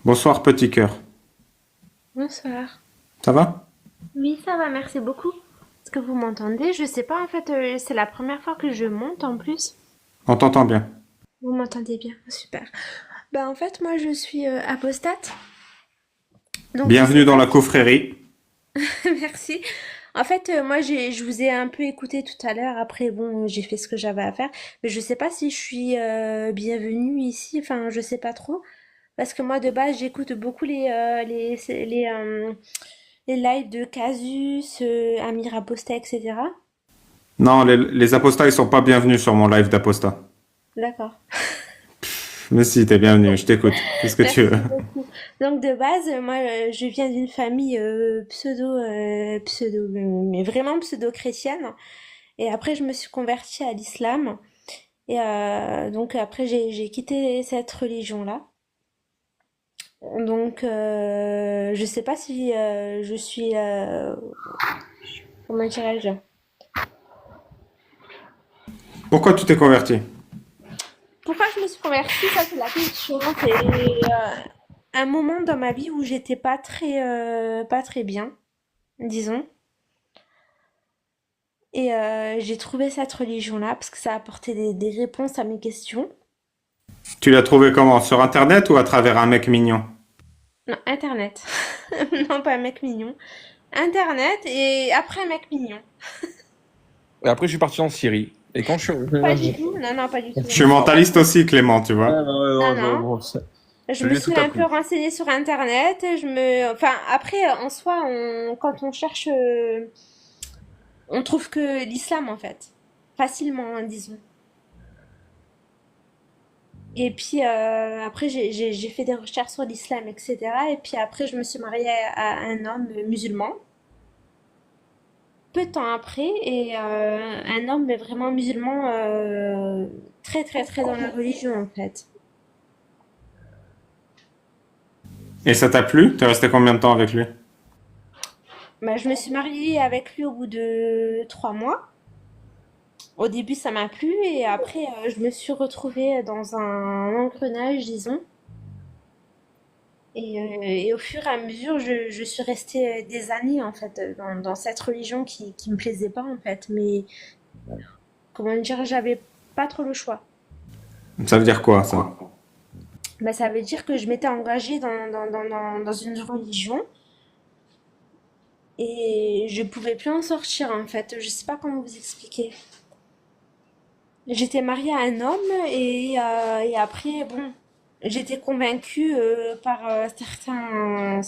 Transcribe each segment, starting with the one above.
Bonsoir petit cœur. Bonsoir. Ça va? Oui, ça va, merci beaucoup. Est-ce que vous m'entendez? Je sais pas, en fait, c'est la première fois que je monte en plus. On t'entend bien. Vous m'entendez bien? Super. Bah, en fait, moi, je suis apostate. Donc, je sais Bienvenue dans pas la si. coffrérie. Merci. En fait, moi, je vous ai un peu écouté tout à l'heure. Après, bon, j'ai fait ce que j'avais à faire. Mais je sais pas si je suis bienvenue ici. Enfin, je sais pas trop. Parce que moi, de base, j'écoute beaucoup les lives de Casus, Amir Apostat, etc. Non, les apostats, ils sont pas bienvenus sur mon live d'apostat. D'accord. Mais si, t'es bienvenu, je t'écoute. Qu'est-ce que tu veux? Merci beaucoup. Donc de base, moi, je viens d'une famille mais vraiment pseudo-chrétienne. Et après, je me suis convertie à l'islam. Et donc après, j'ai quitté cette religion-là. Donc, je sais pas si je suis, comment dirais-je? Pourquoi tu t'es converti? Pourquoi je me suis convertie? Ça, c'est la question. C'est un moment dans ma vie où j'étais pas très bien, disons. Et j'ai trouvé cette religion-là parce que ça apportait des réponses à mes questions. Tu l'as trouvé comment? Sur internet ou à travers un mec mignon? Non, Internet. Non, pas un mec mignon. Internet et après un mec mignon. Et après, je suis parti en Syrie. Et quand je suis Pas revenu. du tout. Non, non, pas du tout. Je suis Non, c'est pas mentaliste ça. aussi, Clément, tu Ouais, vois. ouais, ouais, Non, non, non. bon, Je je me lui ai suis tout un peu appris. renseignée sur Internet. Enfin, après, en soi, quand on cherche, on trouve que l'islam, en fait. Facilement, hein, disons. Et puis après, j'ai fait des recherches sur l'islam, etc. Et puis après, je me suis mariée à un homme musulman. Peu de temps après, et un homme mais vraiment musulman, très très très dans la religion en fait. Et ça t'a plu? T'es resté combien de temps avec lui? Bah, je me suis mariée avec lui au bout de 3 mois. Au début, ça m'a plu, et après, je me suis retrouvée dans un engrenage, disons. Et au fur et à mesure, je suis restée des années en fait dans cette religion qui me plaisait pas en fait. Mais comment dire, j'avais pas trop le choix. Ça veut dire quoi, ça? Bah, ça veut dire que je m'étais engagée dans une religion et je pouvais plus en sortir en fait. Je sais pas comment vous expliquer. J'étais mariée à un homme et après, bon, j'étais convaincue par certains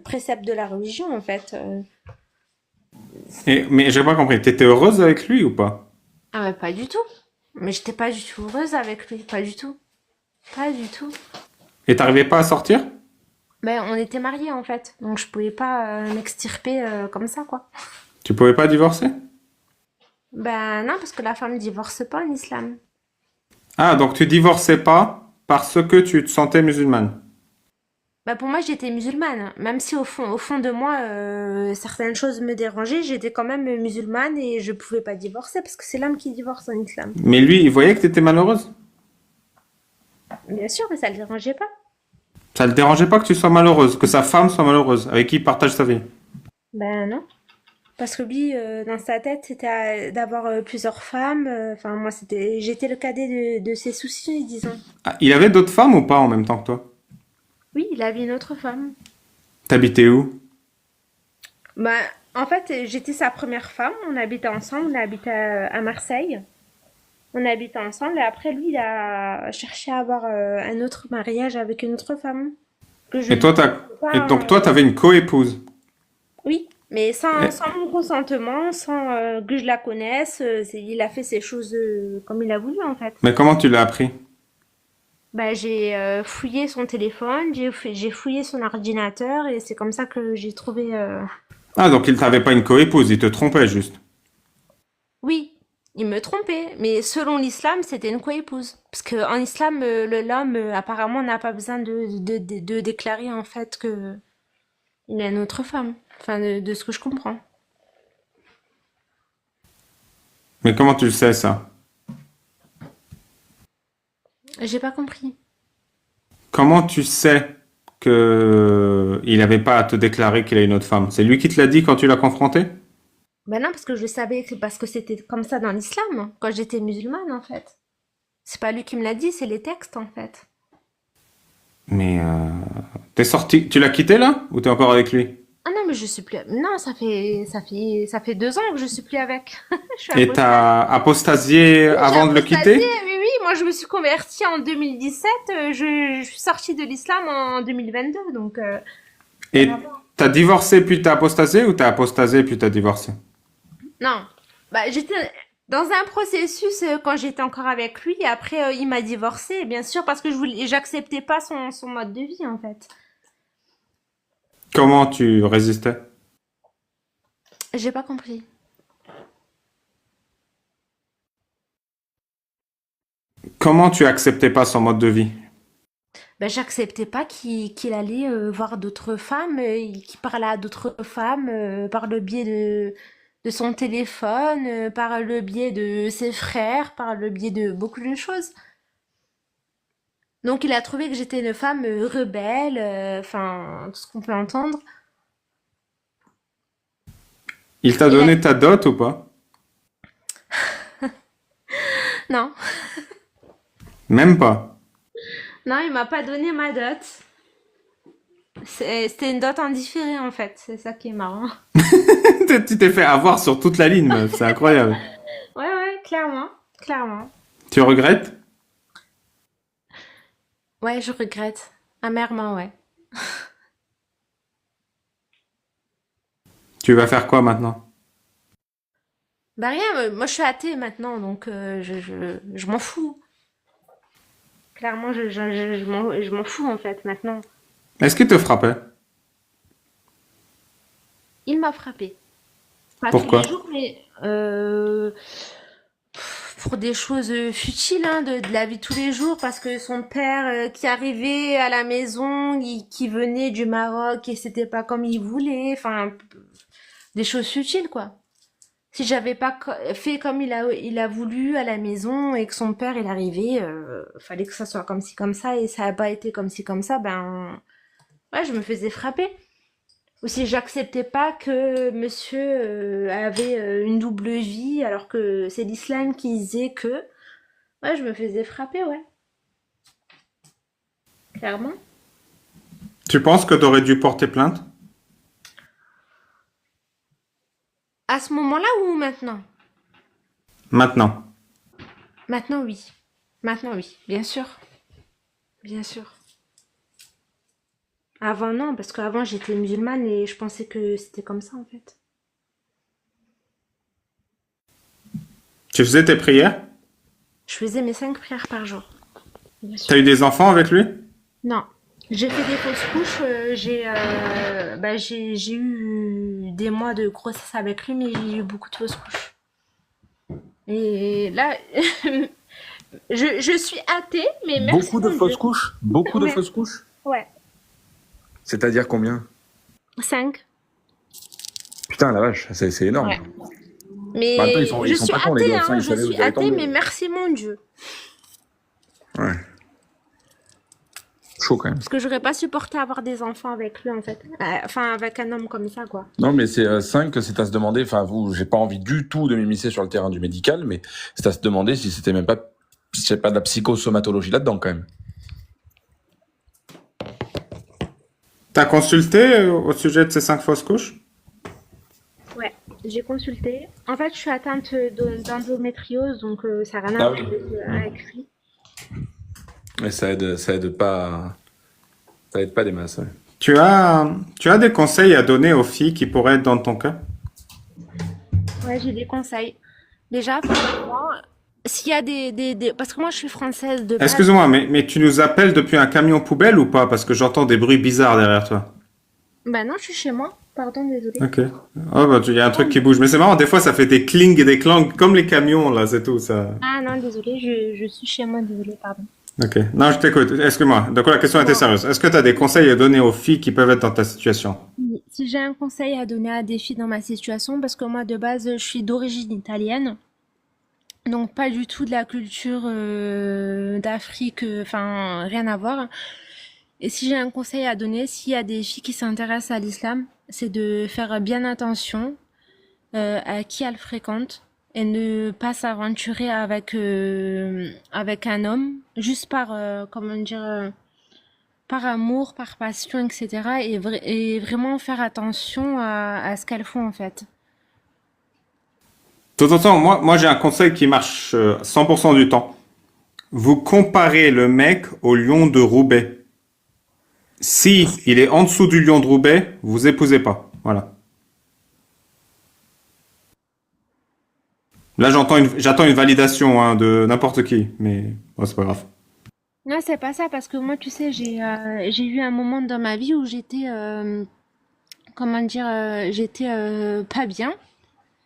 préceptes de la religion en fait. Mais j'ai pas compris. T'étais heureuse avec lui ou pas? Ah mais pas du tout. Mais j'étais pas du tout heureuse avec lui, pas du tout. Pas du tout. Et t'arrivais pas à sortir? Ben, on était mariés en fait, donc je pouvais pas m'extirper comme ça quoi. Tu pouvais pas divorcer? Ben non, parce que la femme divorce pas en islam. Ah, donc tu divorçais pas parce que tu te sentais musulmane. Ben pour moi, j'étais musulmane. Même si au fond de moi, certaines choses me dérangeaient, j'étais quand même musulmane et je pouvais pas divorcer parce que c'est l'homme qui divorce en islam. Mais lui, il voyait que t'étais malheureuse. Bien sûr, mais ça le dérangeait pas. Ça le dérangeait pas que tu sois malheureuse, que sa femme soit malheureuse, avec qui il partage sa vie. Ben non. Parce que lui, dans sa tête, c'était d'avoir plusieurs femmes. Enfin, moi, j'étais le cadet de ses soucis, disons. Ah, il avait d'autres femmes ou pas en même temps que toi? Oui, il avait une autre femme. T'habitais où? Bah, en fait, j'étais sa première femme. On habitait ensemble. On habitait à Marseille. On habitait ensemble. Et après, lui, il a cherché à avoir un autre mariage avec une autre femme. Que je Et ne toi, connaissais et pas. donc toi, t'avais une coépouse. Oui, mais Et- sans mon consentement, sans que je la connaisse. Il a fait ses choses comme il a voulu, en fait. Mais comment tu l'as appris? Bah, j'ai fouillé son téléphone, j'ai fouillé son ordinateur et c'est comme ça que j'ai trouvé. Ah, donc il t'avait pas une coépouse, il te trompait juste. Oui, il me trompait, mais selon l'islam, c'était une coépouse. Parce que en islam, l'homme apparemment n'a pas besoin de déclarer en fait que il a une autre femme. Enfin, de ce que je comprends. Mais comment tu le sais ça? J'ai pas compris. Comment tu sais que il n'avait pas à te déclarer qu'il a une autre femme? C'est lui qui te l'a dit quand tu l'as confronté? Ben non, parce que je le savais, parce que c'était comme ça dans l'islam, quand j'étais musulmane, en fait. C'est pas lui qui me l'a dit, c'est les textes, en fait. Mais t'es sorti, tu l'as quitté là? Ou t'es encore avec lui? Ah non, mais je suis plus... Non, ça fait 2 ans que je suis plus avec. Je suis Et apostat. t'as apostasié Oui, j'ai avant de le apostasié, quitter? oui, oui. Moi, je me suis convertie en 2017. Je suis sortie de l'islam en 2022, donc rien à Et voir. t'as divorcé puis t'as apostasé ou t'as apostasé puis t'as divorcé? Non, bah, j'étais dans un processus quand j'étais encore avec lui. Et après, il m'a divorcée, bien sûr, parce que j'acceptais pas son mode de vie, en fait. Comment tu résistais? J'ai pas compris. Comment tu acceptais pas son mode de vie? Ben, j'acceptais pas qu'il allait voir d'autres femmes, qu'il parlait à d'autres femmes par le biais de son téléphone, par le biais de ses frères, par le biais de beaucoup de choses. Donc il a trouvé que j'étais une femme rebelle, enfin tout ce qu'on peut entendre. Il t'a Il a... donné ta dot ou pas? Non, Même pas. non, il m'a pas donné ma dot. C'était une dot en différé en fait, c'est ça qui est marrant. Tu t'es fait avoir sur toute la ligne, meuf. C'est incroyable. Ouais, ouais, clairement, clairement. Tu regrettes? Ouais, je regrette. Amèrement, ouais. Tu vas faire quoi maintenant? Bah rien, moi je suis athée maintenant, donc je m'en fous. Clairement, je m'en fous en fait maintenant. Est-ce qu'il te frappait? Il m'a frappé. Pas tous Pourquoi? les jours, mais pour des choses futiles hein, de la vie de tous les jours, parce que son père qui arrivait à la maison, qui venait du Maroc et c'était pas comme il voulait, enfin des choses futiles quoi. Si j'avais pas fait comme il a voulu à la maison et que son père il arrivait, fallait que ça soit comme ci comme ça et ça a pas été comme ci comme ça, ben ouais, je me faisais frapper. Ou si j'acceptais pas que monsieur avait une double vie alors que c'est l'islam qui disait que, ouais, je me faisais frapper, ouais, clairement. Tu penses que t'aurais dû porter plainte? À ce moment-là ou maintenant? Maintenant. Maintenant oui. Maintenant oui, bien sûr, bien sûr. Avant non, parce qu'avant j'étais musulmane et je pensais que c'était comme ça en fait. Tu faisais tes prières? Je faisais mes 5 prières par jour, bien T'as sûr. eu des enfants avec lui? Non, j'ai fait des fausses couches, j'ai eu des mois de grossesse avec lui, mais j'ai eu beaucoup de fausses couches. Et là, je suis athée, mais merci Beaucoup de mon Dieu. fausses couches? Beaucoup de Ouais, fausses couches? ouais. C'est-à-dire combien? 5. Putain, la vache, c'est énorme. Ouais. Bah, en même temps, Mais ils je sont suis pas cons, les athée, gosses, hein, hein, ils je savaient où suis ils allaient athée, tomber. mais merci mon Dieu. Ouais, chaud quand même. Parce que j'aurais pas supporté avoir des enfants avec lui, en fait. Enfin, avec un homme comme ça, quoi. Non, mais c'est 5, c'est à se demander, enfin, vous, j'ai pas envie du tout de m'immiscer sur le terrain du médical, mais c'est à se demander si c'était même pas, si c'est pas de la psychosomatologie là-dedans quand même. T'as consulté au sujet de ces 5 fausses couches? Ouais, j'ai consulté. En fait, je suis atteinte d'endométriose, donc ça n'a rien à Ah voir oui. avec lui. Mais ça aide pas des masses. Ouais. Tu as des conseils à donner aux filles qui pourraient être dans ton cas? Ouais, j'ai des conseils. Déjà, premièrement, s'il y a parce que moi, je suis française de base. Excuse-moi, mais tu nous appelles depuis un camion poubelle ou pas? Parce que j'entends des bruits bizarres derrière toi. Bah non, je suis chez moi. Pardon, désolée. Ok. Oh, bah, il y a un truc qui bouge. Mais c'est marrant, des fois, ça fait des clings et des clangs, comme les camions, là, c'est tout, ça. Ah non, désolée, je suis chez moi, désolée, pardon. Ok. Non, je t'écoute. Excuse-moi. Donc, la question était Non. sérieuse. Est-ce que tu as des conseils à donner aux filles qui peuvent être dans ta situation? Si j'ai un conseil à donner à des filles dans ma situation, parce que moi, de base, je suis d'origine italienne. Donc pas du tout de la culture d'Afrique, enfin rien à voir. Et si j'ai un conseil à donner, s'il y a des filles qui s'intéressent à l'islam, c'est de faire bien attention à qui elles fréquentent et ne pas s'aventurer avec un homme juste comment dire, par amour, par passion, etc. Et vraiment faire attention à ce qu'elles font en fait. De toute façon, moi j'ai un conseil qui marche 100% du temps. Vous comparez le mec au lion de Roubaix. Si il est en dessous du lion de Roubaix, vous épousez pas. Voilà. Là, j'attends une validation hein, de n'importe qui, mais bon, c'est pas grave. Non, c'est pas ça parce que moi, tu sais, j'ai eu un moment dans ma vie où j'étais comment dire, j'étais pas bien.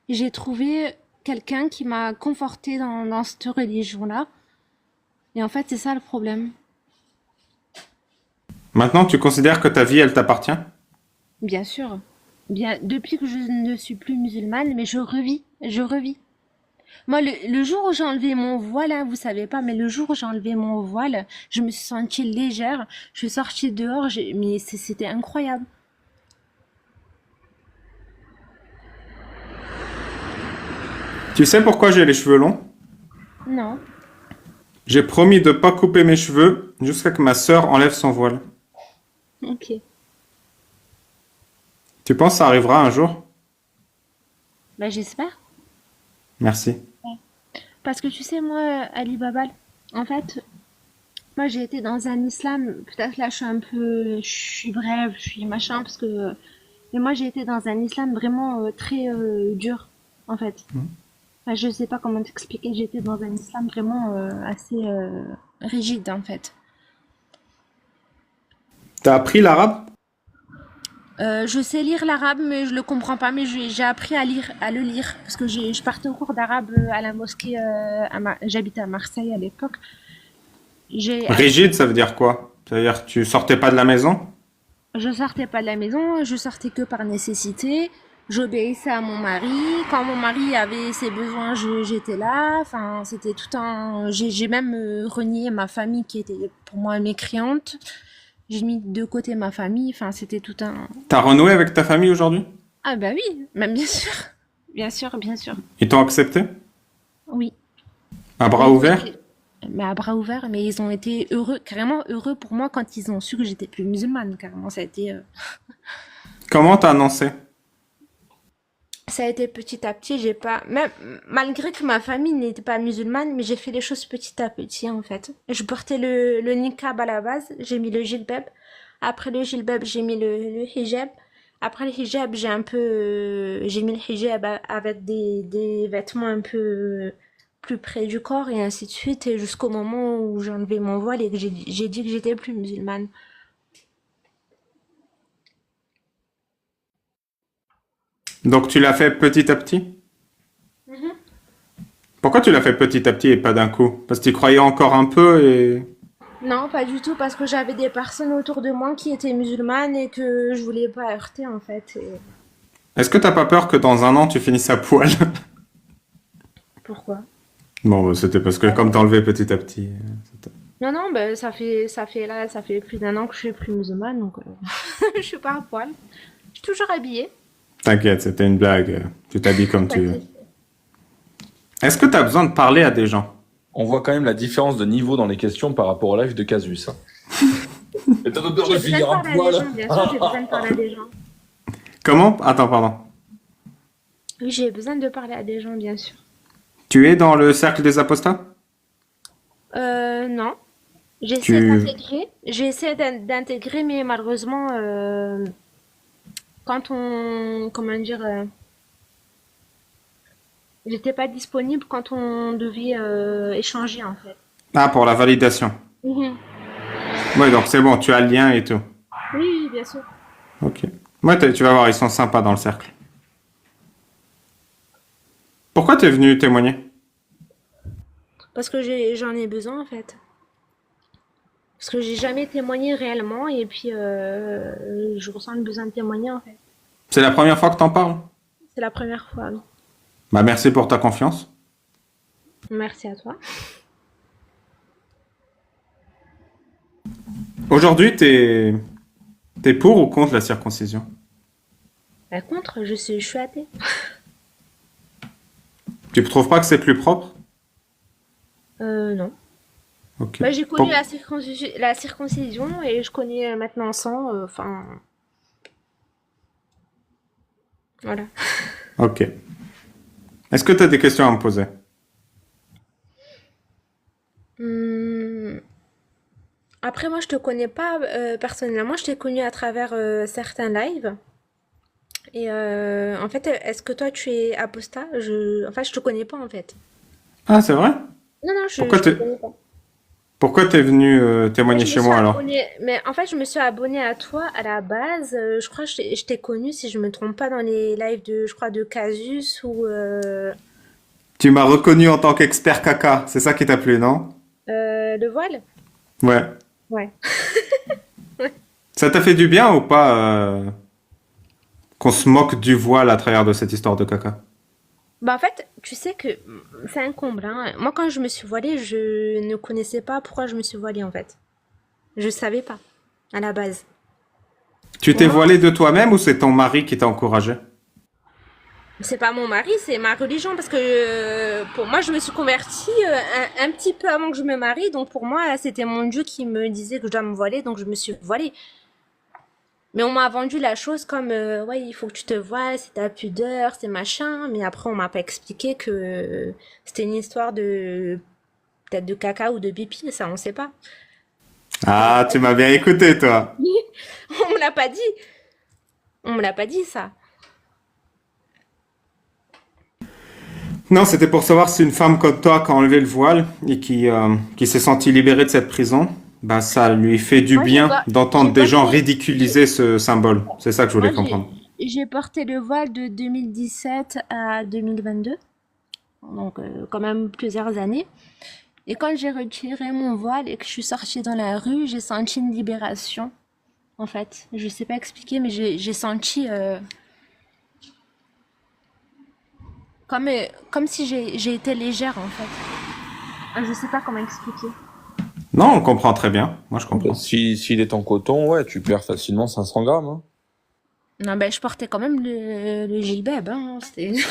J'ai trouvé quelqu'un qui m'a conforté dans cette religion-là. Et en fait, c'est ça le problème. Maintenant, tu considères que ta vie, elle t'appartient? Bien sûr. Bien, depuis que je ne suis plus musulmane, mais je revis. Moi, le jour où j'ai enlevé mon voile, hein, vous savez pas, mais le jour où j'ai enlevé mon voile, je me suis sentie légère. Je suis sortie dehors, mais c'était incroyable. Tu sais pourquoi j'ai les cheveux longs? Non. J'ai promis de pas couper mes cheveux jusqu'à que ma sœur enlève son voile. Ok. Tu penses que ça arrivera un jour? Bah, j'espère. Merci. Parce que tu sais, moi, Ali Babal, en fait, moi, j'ai été dans un islam, peut-être là, je suis brève, je suis machin, mais moi, j'ai été dans un islam vraiment très dur, en fait. Enfin, je sais pas comment t'expliquer, j'étais dans un islam vraiment assez rigide, en fait. T'as appris l'arabe? Je sais lire l'arabe, mais je le comprends pas, mais j'ai appris à le lire, parce que je partais au cours d'arabe à la mosquée, j'habitais à Marseille à l'époque. J'ai Rigide, ça veut dire quoi? Ça veut dire que tu sortais pas de la maison? Je sortais pas de la maison, je sortais que par nécessité. J'obéissais à mon mari. Quand mon mari avait ses besoins, j'étais là. Enfin, c'était tout un. J'ai même renié ma famille qui était pour moi mécréante. J'ai mis de côté ma famille. Enfin, c'était tout un. T'as renoué avec ta famille aujourd'hui? Ah bah oui, même bien sûr, bien sûr, bien sûr. Ils t'ont accepté? Oui. À bras Oui, ouverts? mais à bras ouverts. Mais ils ont été heureux, carrément heureux pour moi quand ils ont su que j'étais plus musulmane. Carrément, ça a été. Comment t'as annoncé? Ça a été petit à petit, j'ai pas, même, malgré que ma famille n'était pas musulmane, mais j'ai fait les choses petit à petit, en fait. Je portais le niqab à la base, j'ai mis le jilbab. Après le jilbab, j'ai mis le hijab. Après le hijab, j'ai mis le hijab avec des vêtements un peu plus près du corps et ainsi de suite, et jusqu'au moment où j'ai enlevé mon voile et que j'ai dit que j'étais plus musulmane. Donc tu l'as fait petit à petit? Pourquoi tu l'as fait petit à petit et pas d'un coup? Parce que tu croyais encore un peu et... Non, pas du tout, parce que j'avais des personnes autour de moi qui étaient musulmanes et que je voulais pas heurter en fait. Est-ce que t'as pas peur que dans un an tu finisses à poil? Pourquoi? Bon, bah, c'était parce que comme t'as enlevé petit à petit. C'était- Non, non, ben ça fait plus d'un an que je suis plus musulmane, donc je suis pas à poil. Je suis toujours habillée. T'inquiète, c'était une blague. Tu t'habilles comme Pas tu de veux. souci. Est-ce que t'as besoin de parler à des gens? On voit quand même la différence de niveau dans les questions par rapport au live de Casus. Hein. Et t'as pas peur de J'ai besoin de finir à parler à des poil? gens, bien sûr, j'ai besoin de parler à des gens. Comment? Attends, pardon. Oui, j'ai besoin de parler à des gens, bien sûr. Tu es dans le cercle des apostats? Non. Tu... J'ai essayé d'intégrer, mais malheureusement, comment dire, j'étais pas disponible quand on devait échanger en fait. Ah, pour la validation. Mhm. Ouais, donc c'est bon, tu as le lien et tout. Oui, oui, bien sûr. Ok. Ouais, tu vas voir, ils sont sympas dans le cercle. Pourquoi t'es venu témoigner? Parce que j'en ai besoin en fait. Parce que j'ai jamais témoigné réellement et puis je ressens le besoin de témoigner en fait. C'est la première fois que t'en parles? C'est la première fois. Oui. Bah, merci pour ta confiance. Merci à toi. Aujourd'hui, t'es pour ou contre la circoncision? Par contre, je suis athée. Tu ne trouves pas que c'est plus propre? Non. Ok. Bah, j'ai connu Pour- la circoncision et je connais maintenant sans. Enfin, voilà. Ok. Est-ce que tu as des questions à me poser? Hum, Après, moi, je te connais pas personnellement. Je t'ai connu à travers certains lives. Et en fait, est-ce que toi, tu es apostat? Enfin, je te connais pas en fait. Ah, c'est vrai? Non, non, Pourquoi je te t'es, connais pas. pourquoi t'es venu Mais témoigner je me chez suis moi alors? abonnée, mais en fait, je me suis abonnée à toi à la base. Je crois que je t'ai connue, si je me trompe pas, dans les lives de, je crois, de Casus ou Tu m'as reconnu en tant qu'expert caca, c'est ça qui t'a plu, non? le voile. Ouais. Ouais. Ça t'a fait du bien ou pas qu'on se moque du voile à travers de cette histoire de caca? Bah en fait, tu sais que c'est un comble, hein. Moi, quand je me suis voilée, je ne connaissais pas pourquoi je me suis voilée en fait. Je savais pas à la base. Tu Pour t'es moi, voilé de toi-même ou c'est ton mari qui t'a encouragé? c'est pas mon mari, c'est ma religion parce que pour moi, je me suis convertie un petit peu avant que je me marie, donc pour moi, c'était mon Dieu qui me disait que je dois me voiler, donc je me suis voilée. Mais on m'a vendu la chose comme ouais, il faut que tu te voiles, c'est ta pudeur, c'est machin. Mais après, on m'a pas expliqué que c'était une histoire de peut-être de caca ou de pipi, ça on sait pas. On me l'a Ah, pas tu m'as dit. bien écouté, toi. On me l'a pas dit. On me l'a pas dit ça. Non, c'était pour savoir si une femme comme toi qui a enlevé le voile et qui s'est sentie libérée de cette prison, bah ça lui fait du Moi, bien d'entendre j'ai des gens porté, ridiculiser ce symbole. C'est ça que je moi, voulais comprendre. j'ai porté le voile de 2017 à 2022, donc quand même plusieurs années. Et quand j'ai retiré mon voile et que je suis sortie dans la rue, j'ai senti une libération, en fait. Je sais pas expliquer, mais j'ai senti comme si j'ai été légère, en fait. Ah, je sais pas comment expliquer. Non, on comprend très bien. Moi, je Bah, comprends. s'il est en coton, ouais, tu perds facilement 500 grammes. Hein. Non, ben, je portais quand même le gilbab, hein.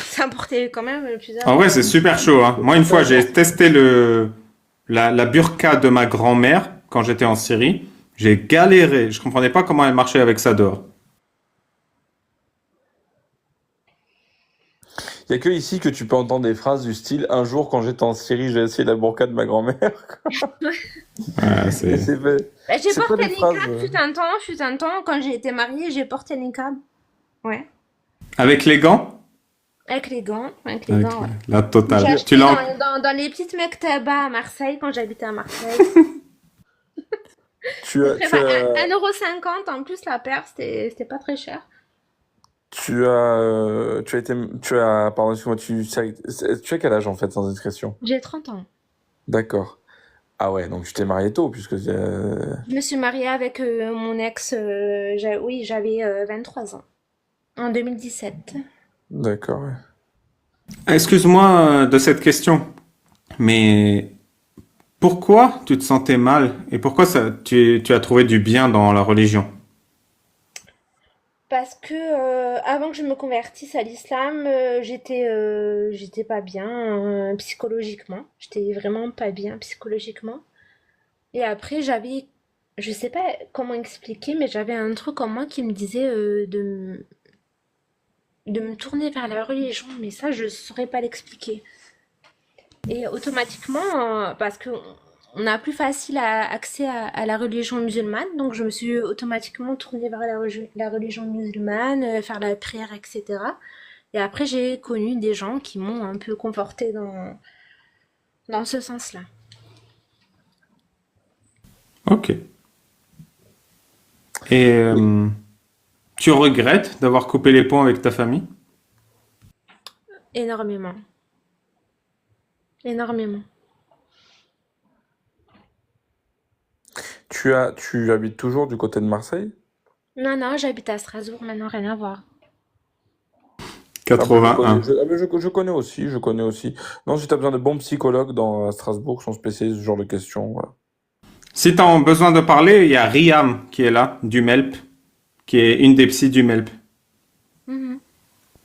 Ça portait quand même plusieurs En vrai, grammes. c'est super chaud, hein. Moi, une fois, j'ai testé la burqa de ma grand-mère quand j'étais en Syrie. J'ai galéré. Je comprenais pas comment elle marchait avec ça dehors. Il y a que ici que tu peux entendre des phrases du style un jour quand j'étais en Syrie, j'ai essayé la burqa de ma grand-mère. Ouais, Et c'est fait. Ben, j'ai C'est pas porté des le phrases. niqab, fut un temps, quand j'ai été mariée, j'ai porté le niqab. Ouais. Avec les gants? Avec les Avec gants, ouais. la J'ai totale. Tu acheté l'as. dans les petites mektaba à Marseille, quand j'habitais à Marseille. Tu C'est as, très tu bas. as, 1,50 € en plus la paire, c'était pas très cher. tu as été, pardon, excuse-moi, tu as quel âge en fait, sans discrétion? J'ai 30 ans. D'accord. Ah ouais, donc tu t'es marié tôt, puisque Je me suis mariée avec mon ex, oui, j'avais 23 ans, en 2017. d'accord, ouais. Excuse-moi de cette question, mais pourquoi tu te sentais mal et pourquoi tu as trouvé du bien dans la religion? Parce que avant que je me convertisse à l'islam, j'étais pas bien psychologiquement. J'étais vraiment pas bien psychologiquement. Et après, je sais pas comment expliquer, mais j'avais un truc en moi qui me disait de me tourner vers la religion, mais ça, je saurais pas l'expliquer. Et automatiquement, parce que on a plus facile accès à la religion musulmane, donc je me suis automatiquement tournée vers la religion musulmane, faire la prière, etc. Et après, j'ai connu des gens qui m'ont un peu confortée dans ce sens-là. Ok. Et Oui. tu regrettes d'avoir coupé les ponts avec ta famille? Énormément. Énormément. Tu habites toujours du côté de Marseille? Non, non, j'habite à Strasbourg maintenant, rien à voir. Ah bah, 81. je connais aussi, je connais aussi. Non, si tu as besoin de bons psychologues à Strasbourg, qui sont spécialisés ce genre de questions, voilà. Si tu as besoin de parler, il y a Riam qui est là, du MELP, qui est une des psys du MELP. Mhm.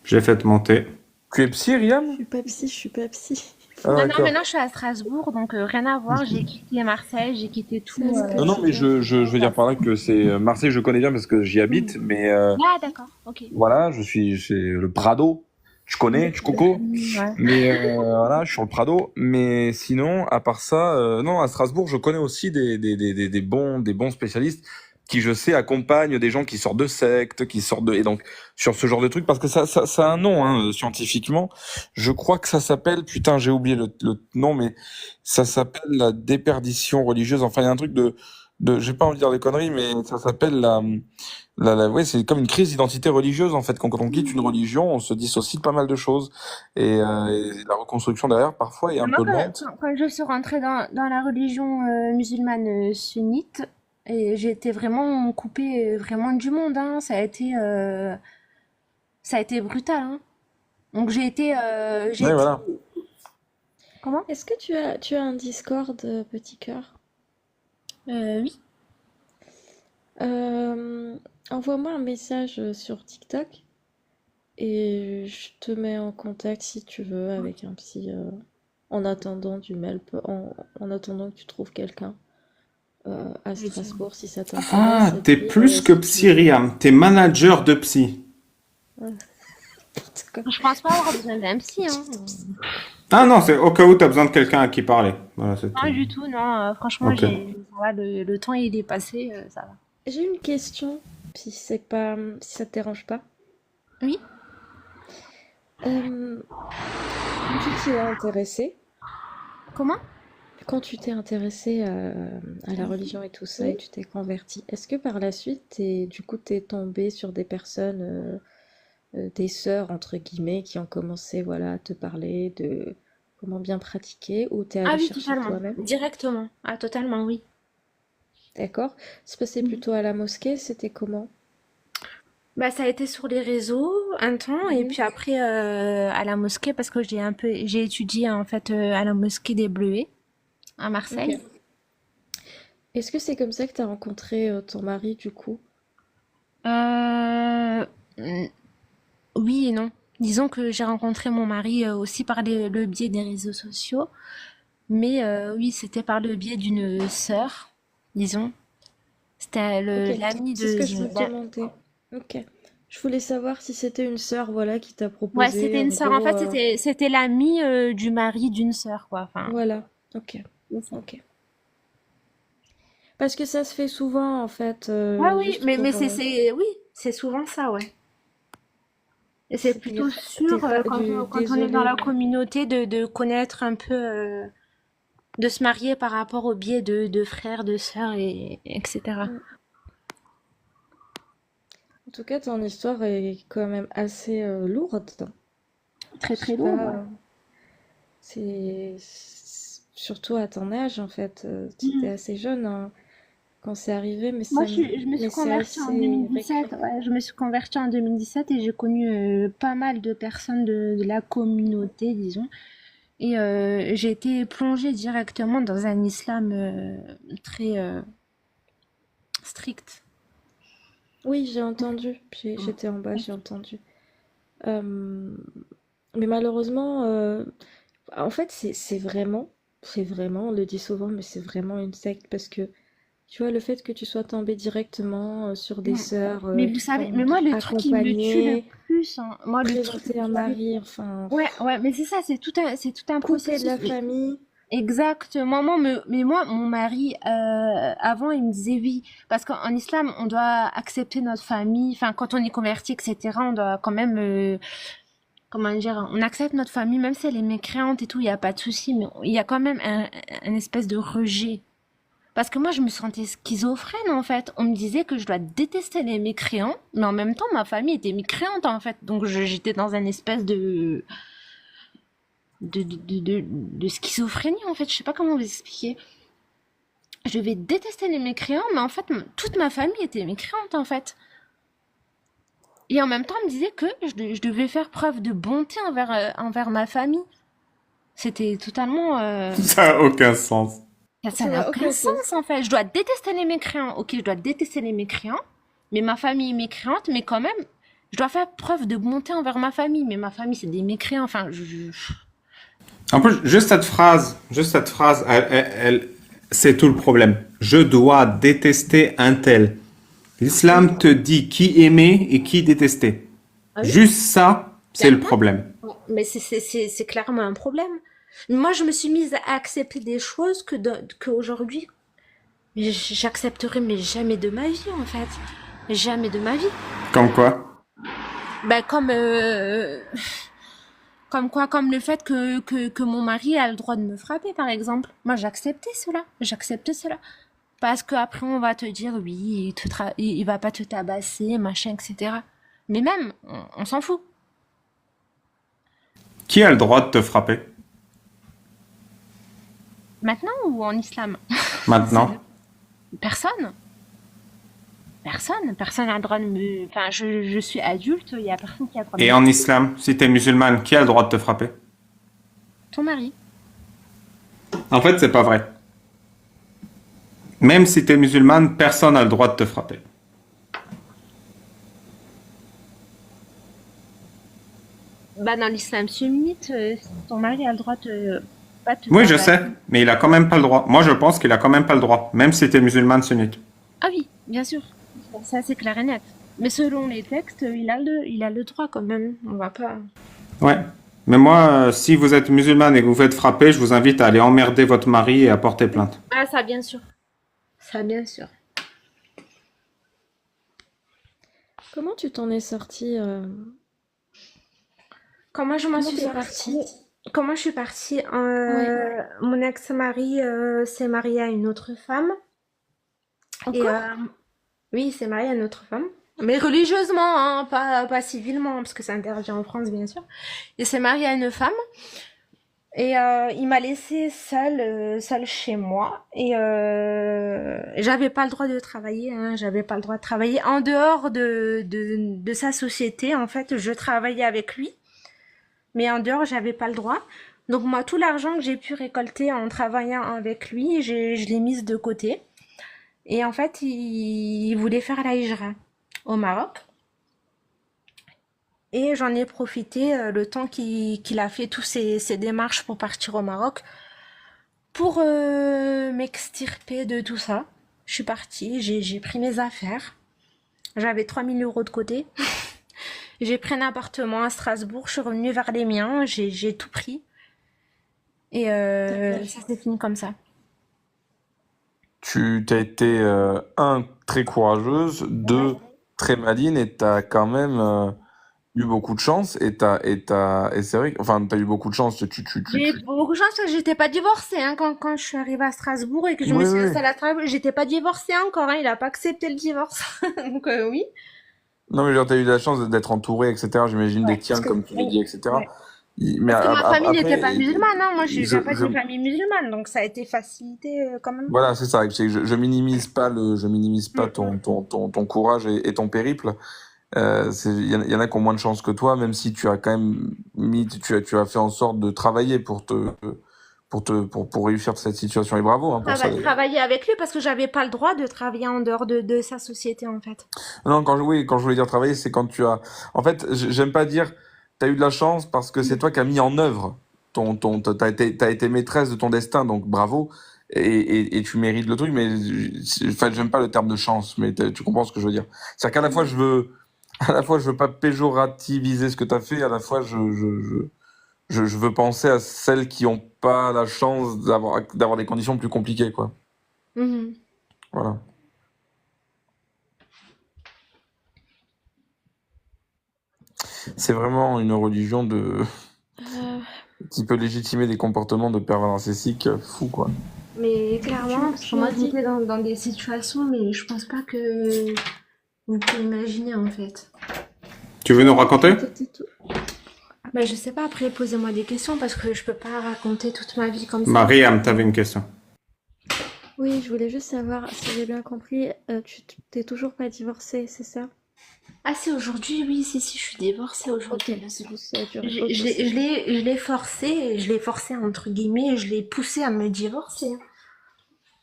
Je l'ai fait monter. Tu es psy, Riam? Je suis pas psy. Ah, Non, non, d'accord. maintenant je suis à Strasbourg, donc rien à voir. J'ai quitté Marseille, j'ai quitté tout. C'est ce que Non, non, mais je veux dire par là que c'est Marseille, je connais bien parce que j'y habite, mais Ah, d'accord, ok. voilà, c'est le Prado. Tu connais, tu coco? Ouais. Mais voilà, je suis sur le Prado. Mais sinon, à part ça, non, à Strasbourg, je connais aussi des bons spécialistes qui, je sais, accompagnent des gens qui sortent de sectes, qui sortent de... Et donc, sur ce genre de trucs, parce que ça a un nom, hein, scientifiquement. Je crois que ça s'appelle... Putain, j'ai oublié le nom, mais ça s'appelle la déperdition religieuse. Enfin, il y a un truc j'ai pas envie de dire des conneries, mais ça s'appelle ouais, c'est comme une crise d'identité religieuse, en fait. Quand on quitte une religion, on se dissocie de pas mal de choses. Et la reconstruction derrière, parfois, est un Moi, peu lente. quand je suis rentrée dans la religion musulmane sunnite, et j'ai été vraiment coupée vraiment du monde, hein. Ça a été brutal, hein. Donc Ouais, voilà. Comment? Est-ce que tu as un Discord, petit cœur? Oui. Envoie-moi un message sur TikTok et je te mets en contact si tu veux avec un psy en attendant du mail, en attendant que tu trouves quelqu'un à Strasbourg si ça t'intéresse. Ah, Et t'es puis, plus que si psy, tu- Riam. T'es manager de psy. Je pense pas avoir besoin d'un psy, hein. Ah non, c'est au cas où t'as besoin de quelqu'un à qui parler. Voilà, c'est Pas tout. du tout, non. Franchement, Ok. voilà, le temps il est passé, ça va. J'ai une question, si c'est pas, si ça te dérange pas. Oui. Quand tu t'y es intéressé, Comment? quand tu t'es intéressé à la religion et tout ça, et tu t'es converti, est-ce que par la suite, t'es tombé sur des personnes, des sœurs, entre guillemets, qui ont commencé, voilà, à te parler de comment bien pratiquer, ou t'es Ah allé oui, chercher totalement. toi-même? Directement. Ah, totalement, oui. D'accord? Ça se passait plutôt à la mosquée, c'était comment? Bah, ça a été sur les réseaux un temps et Mhm. puis après à la mosquée parce que j'ai étudié en fait à la mosquée des Bleuets à Marseille. Ok. Est-ce que c'est comme ça que t'as rencontré ton mari, du coup? Mm, oui et non. Disons que j'ai rencontré mon mari aussi par le biais des réseaux sociaux, mais oui, c'était par le biais d'une sœur, disons. C'était Ok, l'ami c'est ce que je me d'un. demandais. Ok. Je voulais savoir si c'était une sœur, voilà, qui t'a Ouais, proposé, c'était une en sœur. En gros, fait, c'était l'ami du mari d'une sœur, quoi. Enfin, voilà. Ok, c'est ça. ok. Parce que ça se fait souvent, en fait, Ouais, oui, juste pour... oui, c'est souvent ça, ouais. Et c'est c'est plutôt dire, sûr quand on est dans désolé, la mais... communauté de connaître un peu, de se marier par rapport au biais de frères, de sœurs etc. Mm. En tout cas, ton histoire est quand même assez lourde. Très Je sais très lourd, ouais. pas, surtout à ton âge, en fait. Tu étais assez jeune, hein, quand c'est arrivé, Moi, je me suis mais c'est convertie en assez 2017. récurrent. Ouais, je me suis convertie en 2017 et j'ai connu pas mal de personnes de la communauté, disons. Et j'ai été plongée directement dans un islam très strict. Oui, j'ai entendu. J'étais en bas, j'ai entendu. Euh, mais malheureusement, en fait, c'est vraiment, on le dit souvent, mais c'est vraiment une secte parce que, tu vois, le fait que tu sois tombé directement sur des Mm. sœurs Mais qui vous savez, t'ont mais moi, le truc qui me tue le accompagné, plus, hein, moi, le truc présenté un mari, enfin, Ouais, ouais, mais c'est ça, c'est tout un coupé de processus. la famille. Exactement. Mais moi, mon mari, avant, il me disait oui, parce qu'en islam, on doit accepter notre famille. Enfin, quand on est converti, etc., on doit quand même, comment dire, on accepte notre famille, même si elle est mécréante et tout, il n'y a pas de souci, mais il y a quand même un espèce de rejet. Parce que moi, je me sentais schizophrène, en fait. On me disait que je dois détester les mécréants, mais en même temps, ma famille était mécréante, en fait. Donc, j'étais dans un espèce de schizophrénie, en fait. Je sais pas comment vous expliquer. Je vais détester les mécréants, mais en fait, toute ma famille était mécréante, en fait. Et en même temps, on me disait que je devais faire preuve de bonté envers ma famille. C'était totalement... Ça a aucun sens. Ça Ça n'a n'a aucun aucun sens. sens en fait. Je dois détester les mécréants. Ok, je dois détester les mécréants, mais ma famille est mécréante, mais quand même, je dois faire preuve de bonté envers ma famille. Mais ma famille, c'est des mécréants. Enfin, En plus, juste cette phrase, c'est tout le problème. Je dois détester un tel. L'islam te dit qui aimer et qui détester. Ah oui? Juste ça, c'est le Clairement. problème. Mais c'est clairement un problème. Moi, je me suis mise à accepter des choses qu'aujourd'hui, j'accepterai, mais jamais de ma vie, en fait. Jamais de ma vie. Comme quoi? Ben, comme quoi, comme le fait que mon mari a le droit de me frapper, par exemple. Moi, j'acceptais cela. J'acceptais cela. Parce qu'après, on va te dire, oui, il va pas te tabasser, machin, etc. Mais même, on s'en fout. Qui a le droit de te frapper? Maintenant ou en islam? Maintenant? Personne. Personne n'a le droit de me... Enfin, je suis adulte, il y a personne qui a le droit de Et me... en islam, si t'es musulmane, qui a le droit de te frapper? Ton mari. En fait, c'est pas vrai. Même si t'es musulmane, personne n'a le droit de te frapper. Bah, dans l'islam sunnite, ton mari a le droit de pas te Oui, je tabasser. sais, mais il a quand même pas le droit. Moi, je pense qu'il a quand même pas le droit, même si t'es musulmane sunnite. Ah oui, bien sûr. Ça, c'est clair et net. Mais selon les textes, il a le droit quand même. On va pas... Ouais. Mais moi, si vous êtes musulmane et que vous faites frapper, je vous invite à aller emmerder votre mari et à porter plainte. Ah, ça, bien sûr. Ça, bien sûr. Comment tu t'en es sortie Comment je m'en Comment suis t'es sortie? partie? Comment je suis partie? Ouais. Mon ex-mari s'est marié à une autre femme. Et Encore? oui, il s'est marié à une autre femme. Mais religieusement, hein, pas civilement, parce que c'est interdit en France, bien sûr. Il s'est marié à une femme. Et il m'a laissée seule chez moi. Et j'avais pas le droit de travailler, hein, j'avais pas le droit de travailler. En dehors de sa société, en fait, je travaillais avec lui. Mais en dehors, j'avais pas le droit. Donc moi, tout l'argent que j'ai pu récolter en travaillant avec lui, je l'ai mise de côté. Et en fait, il voulait faire la hijra au Maroc. Et j'en ai profité le temps qu'il a fait tous ses démarches pour partir au Maroc pour m'extirper de tout ça. Je suis partie, j'ai pris mes affaires. J'avais 3 000 € de côté. J'ai pris un appartement à Strasbourg, je suis revenue vers les miens, j'ai tout pris. Et D'accord. ça s'est fini comme ça. Tu t'as été, un, très courageuse, deux, très maligne, et t'as quand même eu beaucoup de chance, et c'est vrai, enfin, t'as eu beaucoup de chance, J'ai eu beaucoup de chance parce que j'étais pas divorcée hein, quand je suis arrivée à Strasbourg et que je me Oui, suis oui. installée à Strasbourg. J'étais pas divorcée encore, hein, il a pas accepté le divorce. Donc oui. Non, mais genre, t'as eu la chance d'être entouré, etc. J'imagine des Ouais, parce tiens, que, comme tu l'as dit, etc. ouais. Mais Parce que ma famille n'était pas après, musulmane, hein. Moi, je je, viens pas je, d'une famille musulmane, donc ça a été facilité quand même. voilà, c'est ça. Je minimise pas je minimise pas Mm, mm. ton courage et ton périple. Il y en a qui ont moins de chance que toi, même si tu as quand même tu as fait en sorte de travailler pour réussir cette situation. Et bravo, hein, pour ça, d'ailleurs. Travailler avec lui parce que j'avais pas le droit de travailler en dehors de sa société en fait. Non, oui, quand je voulais dire travailler, c'est quand tu as. En fait, j'aime pas dire t'as eu de la chance parce que c'est toi qui as mis en œuvre t'as été maîtresse de ton destin, donc bravo. Et tu mérites le truc, mais enfin, j'aime pas le terme de chance, mais tu comprends ce que je veux dire. C'est-à-dire qu'à la fois, à la fois, je veux pas péjorativiser ce que t'as fait, à la fois, je veux penser à celles qui ont pas la chance d'avoir des conditions plus compliquées, quoi. Mhm. Voilà. C'est vraiment une religion Euh, qui peut légitimer des comportements de pervers narcissiques fous, quoi. Mais clairement, parce que tu moi as dit. j'étais dans des situations, mais je pense pas que vous pouvez imaginer en fait. Tu veux nous raconter? T'étais tout. Ben, je sais pas, après posez-moi des questions parce que je peux pas raconter toute ma vie comme ça. Mariam, t'avais une question. Oui, je voulais juste savoir si j'ai bien compris, tu t'es toujours pas divorcée, c'est ça? Ah c'est aujourd'hui, oui, si, je suis divorcée Ok, aujourd'hui, bien sûr. c'est juste ça a duré. Je, Ok, je l'ai c'est je l'ai- je l'ai forcé entre guillemets, je l'ai poussé à me divorcer.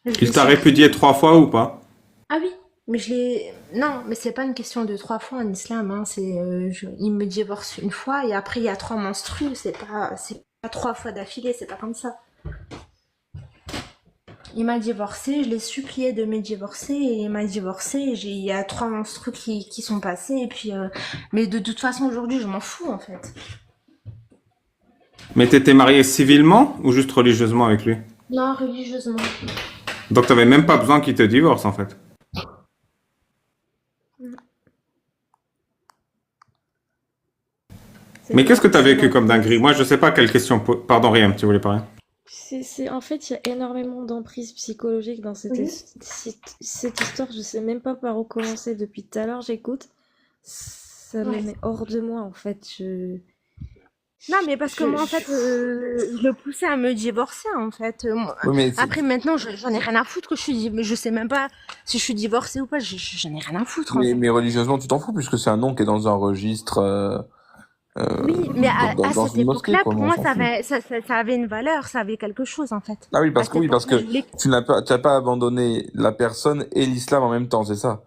Je Il l'ai t'a supplié. répudié 3 fois ou pas? Ah oui, mais je l'ai. Non, mais c'est pas une question de 3 fois en islam. Hein. Il me divorce une fois et après il y a 3 menstrues. C'est pas 3 fois d'affilée. C'est pas comme ça. Il m'a divorcé. Je l'ai supplié de me divorcer et il m'a divorcé. Il y a 3 menstrues qui sont passées et puis. Mais de toute façon aujourd'hui je m'en fous en fait. Mais t'étais marié civilement ou juste religieusement avec lui? Non, religieusement. Donc t'avais même pas besoin qu'il te divorce en fait. C'est Mais qu'est-ce que t'as c'est vécu comme dinguerie? l'inverse. Moi je sais pas quelle question. Pardon, rien, tu voulais parler. En fait, il y a énormément d'emprise psychologique dans Oui. cette histoire. Je sais même pas par où commencer. Depuis tout à l'heure, j'écoute. Ça me Ouais. met hors de moi, en fait. Non, mais parce que moi, en fait, je le poussais à me divorcer, en fait. Oui, mais, Après, maintenant, j'en ai rien à foutre que mais je sais même pas si je suis divorcée ou pas. J'en ai rien à foutre, en fait. mais religieusement, tu t'en fous puisque c'est un nom qui est dans un registre, Oui, mais à dans cette une mosquée, époque-là, quoi, pour mais on moi, s'en ça fout. avait, ça avait une valeur, ça avait quelque chose, en fait. Ah oui, À parce cette que époque-là, je tu voulais. n'as pas abandonné la personne et l'islam en même temps, c'est ça?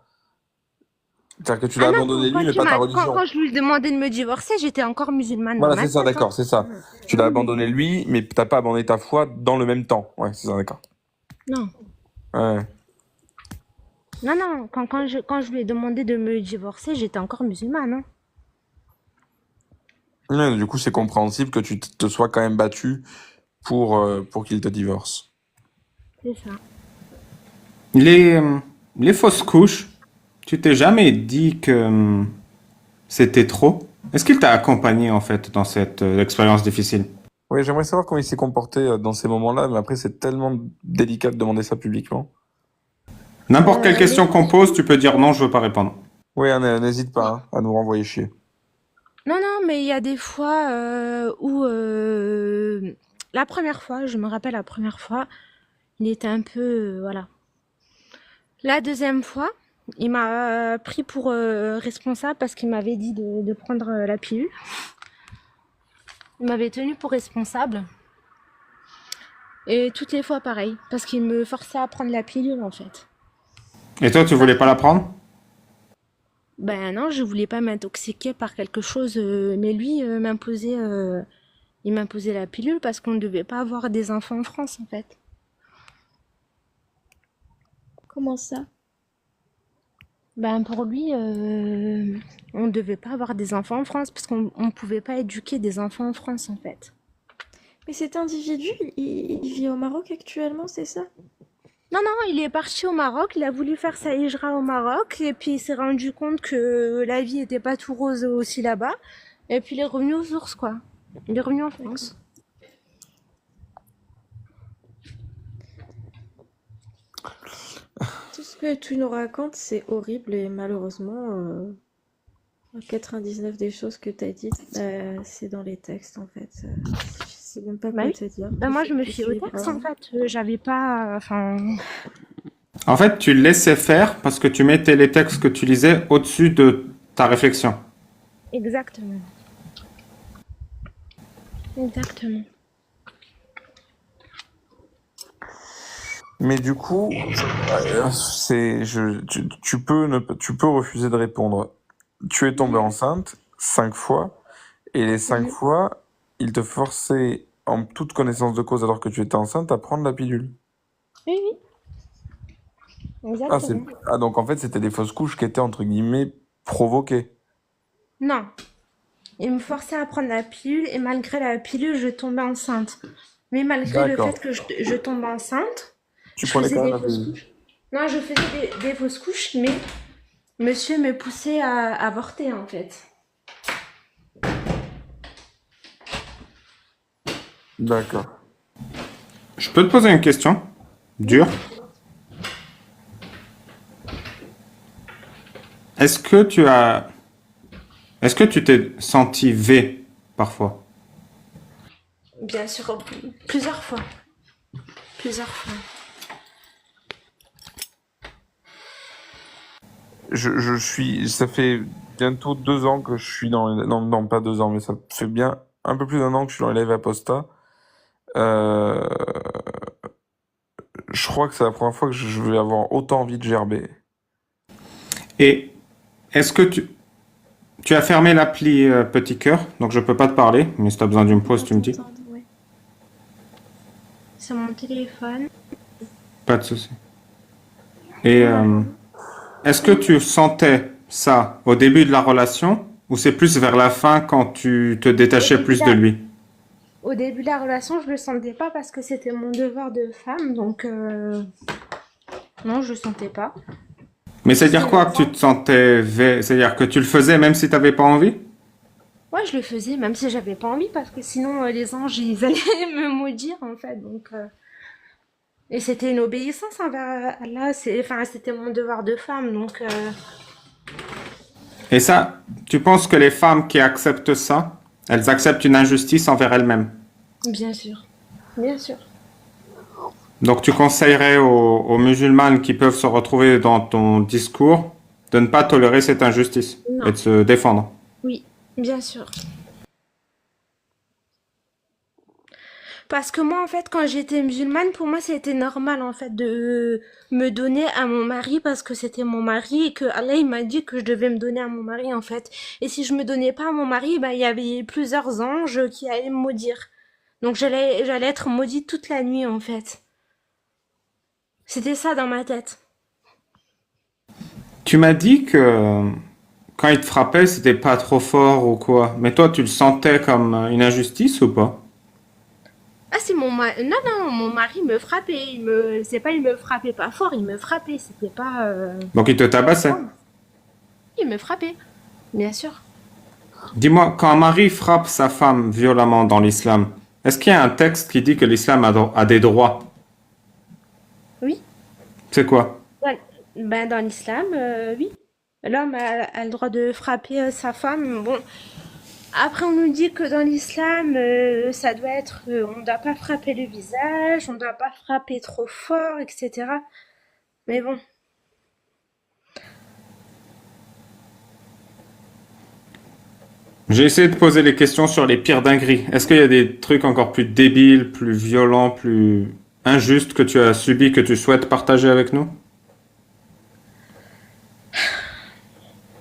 C'est-à-dire que tu l'as Ah non, abandonné lui, mais pas ta religion. quand je lui demandais de me divorcer, j'étais encore musulmane dans Voilà, ma c'est ça, tête, hein. d'accord, c'est ça. Tu l'as Oui, oui. abandonné lui, mais t'as pas abandonné ta foi dans le même temps. Ouais, c'est ça, d'accord. Non. Ouais. Non, non, quand je lui ai demandé de me divorcer, j'étais encore musulmane, hein. Ouais, du coup, c'est compréhensible que tu te sois quand même battu pour qu'il te divorce. C'est ça. Les, euh, les fausses couches, tu t'es jamais dit que c'était trop? Est-ce qu'il t'a accompagné en fait dans cette expérience difficile? Oui, j'aimerais savoir comment il s'est comporté dans ces moments-là, mais après, c'est tellement délicat de demander ça publiquement. N'importe quelle Les question qu'on fausses pose, couches. tu peux dire non, je veux pas répondre. Oui, n'hésite pas hein, à nous renvoyer chier. Non, non, mais il y a des fois où la première fois, je me rappelle la première fois, il était un peu voilà. La deuxième fois, il m'a pris pour responsable parce qu'il m'avait dit de prendre la pilule. Il m'avait tenu pour responsable. Et toutes les fois pareil, parce qu'il me forçait à prendre la pilule en fait. Et toi, tu voulais pas la prendre? Ben non, je voulais pas m'intoxiquer par quelque chose, mais lui il m'imposait la pilule parce qu'on ne devait pas avoir des enfants en France en fait. Comment ça? Ben pour lui, on ne devait pas avoir des enfants en France parce qu'on ne pouvait pas éduquer des enfants en France en fait. Mais cet individu, il vit au Maroc actuellement, c'est ça? Non, non, il est parti au Maroc, il a voulu faire sa hijra au Maroc et puis il s'est rendu compte que la vie était pas tout rose aussi là-bas et puis il est revenu aux sources quoi. Il est revenu en D'accord. France. Tout ce que tu nous racontes, c'est horrible et malheureusement, 99 des choses que tu as dites, c'est dans les textes en fait. Je sais même pas Bah quoi oui. te dire. Ben moi je me Je fiais au suis texte en vraiment. fait. J'avais pas, enfin. En fait, tu laissais faire parce que tu mettais les textes que tu lisais au-dessus de ta réflexion. Exactement. Exactement. Mais du coup, tu peux refuser de répondre. Tu es tombée enceinte 5 fois, et les 5 fois, il te forçait, en toute connaissance de cause, alors que tu étais enceinte, à prendre la pilule. Oui, oui. Ah, Exactement. donc en fait, c'était des fausses couches qui étaient, entre guillemets, provoquées. Non. Il me forçait à prendre la pilule et malgré la pilule, je tombais enceinte. Mais malgré le D'accord. fait que je tombe enceinte, Tu je prenais faisais quand même des la fausses pilule. couches. Non, je faisais des fausses couches, mais monsieur me poussait à avorter en fait. D'accord. Je peux te poser une question? Dure. Est-ce que tu as... Est-ce que tu t'es senti V parfois? Bien sûr, plusieurs fois. Plusieurs fois. Ça fait bientôt 2 ans que je suis non, non, pas 2 ans, mais ça fait bien un peu plus d'1 an que je suis dans les lives Aposta. Euh, Je crois que c'est la première fois que je vais avoir autant envie de gerber. Et est-ce que tu as fermé l'appli Petit Cœur, donc je peux pas te parler, mais si tu as besoin d'une pause, Pas tu me dis. t'entendre, ouais. C'est mon téléphone. Pas de souci. Et est-ce que tu sentais ça au début de la relation ou c'est plus vers la fin quand tu te Au détachais début de plus de la, lui? au début de la relation, je le sentais pas parce que c'était mon devoir de femme, donc non, je le sentais pas. Mais Et c'est-à-dire c'est quoi que tu maintenant. te sentais... C'est-à-dire que tu le faisais même si tu n'avais pas envie? Ouais, je le faisais, même si j'avais pas envie, parce que sinon les anges ils allaient me maudire en fait. Donc, et c'était une obéissance envers Allah. Enfin, c'était mon devoir de femme, donc Et ça, tu penses que les femmes qui acceptent ça, elles acceptent une injustice envers elles-mêmes? bien sûr, bien sûr. Donc tu conseillerais aux musulmanes qui peuvent se retrouver dans ton discours de ne pas tolérer cette injustice et Non, de se défendre. oui, bien sûr. Parce que moi, en fait, quand j'étais musulmane, pour moi, c'était normal, en fait, de me donner à mon mari parce que c'était mon mari et que Allah, il m'a dit que je devais me donner à mon mari, en fait. Et si je me donnais pas à mon mari, ben, il y avait plusieurs anges qui allaient me maudire. Donc, j'allais être maudite toute la nuit, en fait. C'était ça dans ma tête. Tu m'as dit que quand il te frappait, c'était pas trop fort ou quoi. Mais toi, tu le sentais comme une injustice ou pas? Ah, c'est mon mari. Non, non, mon mari me frappait. C'est pas, il me frappait pas fort, il me frappait. C'était pas, Donc il te tabassait. il me frappait. Bien sûr. Dis-moi, quand un mari frappe sa femme violemment dans l'islam, est-ce qu'il y a un texte qui dit que l'islam a des droits? Oui. C'est quoi? Ouais. Ben, dans l'islam, oui. L'homme a le droit de frapper sa femme. Bon, après, on nous dit que dans l'islam, ça doit être, on ne doit pas frapper le visage, on ne doit pas frapper trop fort, etc. Mais bon, J'ai essayé de poser les questions sur les pires dingueries. Est-ce qu'il y a des trucs encore plus débiles, plus violents, plus injustes que tu as subis, que tu souhaites partager avec nous?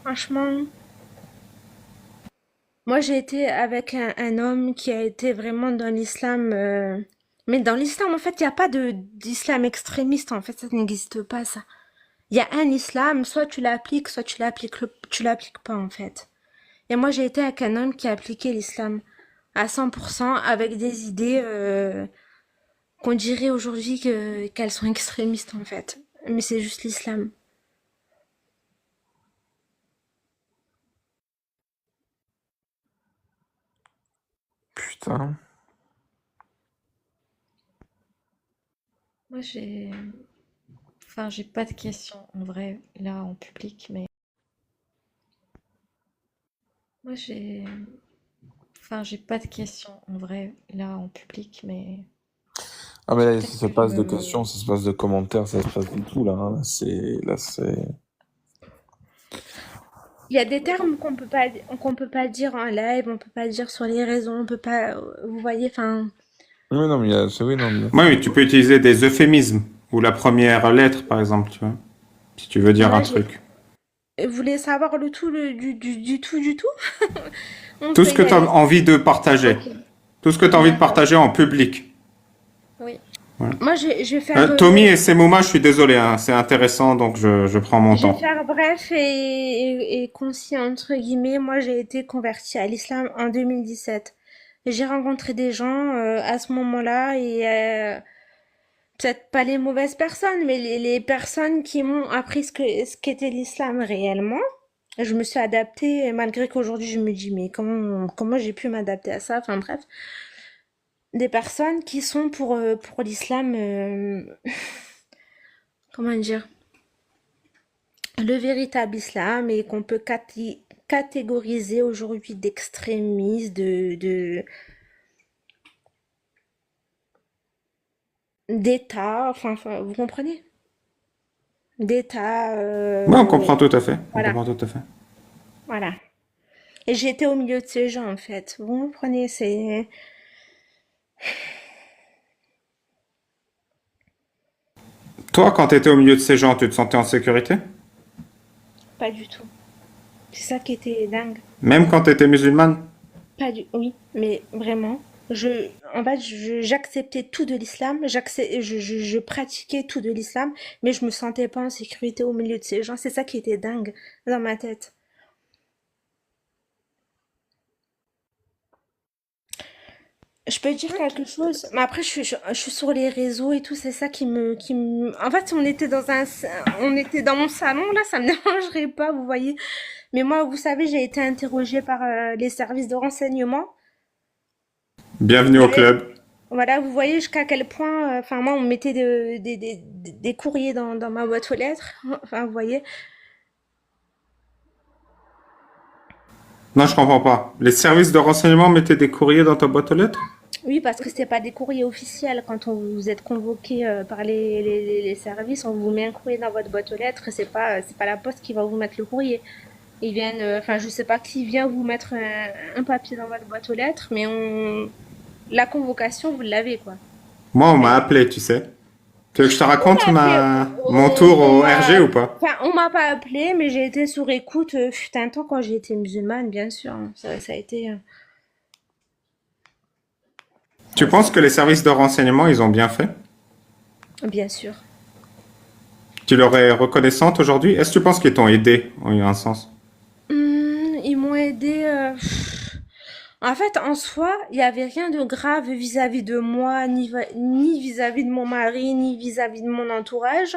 franchement, moi j'ai été avec un homme qui a été vraiment dans l'islam. Mais dans l'islam, en fait, il n'y a pas d'islam extrémiste. En fait, ça n'existe pas, ça. Il y a un islam, soit tu l'appliques, soit tu l'appliques pas, en fait. Et moi, j'ai été avec un homme qui a appliqué l'islam à 100% avec des idées qu'on dirait aujourd'hui qu'elles sont extrémistes, en fait. Mais c'est juste l'islam. Putain. Moi, j'ai pas de questions en vrai, là, en public, mais moi, j'ai pas de questions en vrai, là, en public, mais Ah mais là, ça peut-être se que je passe de me... questions, ça se passe de commentaires, ça se passe de tout là, hein. Là c'est. Il y a des termes qu'on peut pas dire en live, on peut pas dire sur les réseaux, on peut pas, vous voyez, enfin, Oui non mais oui non mais. Oui, oui, tu peux utiliser des euphémismes ou la première lettre, par exemple, tu vois, si tu veux dire un voilà, truc. vous voulez savoir le tout, du tout, du tout? On Tout peut ce que y tu as aller. envie de partager. Ok, Tout ce que tu as envie de d'accord. partager en public. Oui, Voilà. Moi, je vais faire, Tommy et Semouma, je suis désolé, hein, c'est intéressant, donc je prends mon je vais temps. faire bref et concis entre guillemets. Moi, j'ai été convertie à l'islam en 2017. J'ai rencontré des gens à ce moment-là et peut-être pas les mauvaises personnes, mais les personnes qui m'ont appris ce qu'était l'islam réellement. Je me suis adaptée, malgré qu'aujourd'hui je me dis, mais comment j'ai pu m'adapter à ça? Enfin bref, des personnes qui sont pour l'islam, comment dire, le véritable islam et qu'on peut catégoriser aujourd'hui d'extrémistes, d'État, enfin, vous comprenez? D'État, Oui, on comprend tout à fait. On voilà, comprend tout à fait. voilà. Et j'étais au milieu de ces gens, en fait. Vous comprenez, c'est... Toi, quand tu étais au milieu de ces gens, tu te sentais en sécurité? Pas du tout. C'est ça qui était dingue. Même quand tu étais musulmane? Pas du... Oui, mais vraiment. En fait, j'acceptais tout de l'islam, je pratiquais tout de l'islam, mais je me sentais pas en sécurité au milieu de ces gens. C'est ça qui était dingue dans ma tête. Je peux dire Ok. quelque chose, mais après je suis sur les réseaux et tout, c'est ça En fait, on était dans mon salon là, ça me dérangerait pas, vous voyez. Mais moi, vous savez, j'ai été interrogée par les services de renseignement. Bienvenue au Et club. voilà, vous voyez jusqu'à quel point, enfin moi, on mettait des courriers dans ma boîte aux lettres. Enfin, vous voyez. Non, je comprends pas. Les services de renseignement mettaient des courriers dans ta boîte aux lettres? Oui, parce que c'est pas des courriers officiels. Quand vous êtes convoqué par les services, on vous met un courrier dans votre boîte aux lettres. C'est pas la poste qui va vous mettre le courrier. Ils viennent, enfin, je sais pas qui vient vous mettre un papier dans votre boîte aux lettres, mais la convocation, vous l'avez, quoi. Moi, on m'a Mais appelé, tu sais. Tu veux que je te on raconte m'a appelé, mon tour on au RG m'a, ou pas? enfin, on m'a pas appelé, mais j'ai été sur écoute, fut un temps quand j'ai été musulmane, bien sûr, hein. Ça a été, Tu ça penses a que les services de renseignement, ils ont bien fait? bien sûr. Tu leur es reconnaissante aujourd'hui? Est-ce que tu penses qu'ils t'ont aidé, en un sens? Ils m'ont aidé. En fait, en soi, il n'y avait rien de grave vis-à-vis de moi, ni vis-à-vis de mon mari, ni vis-à-vis de mon entourage.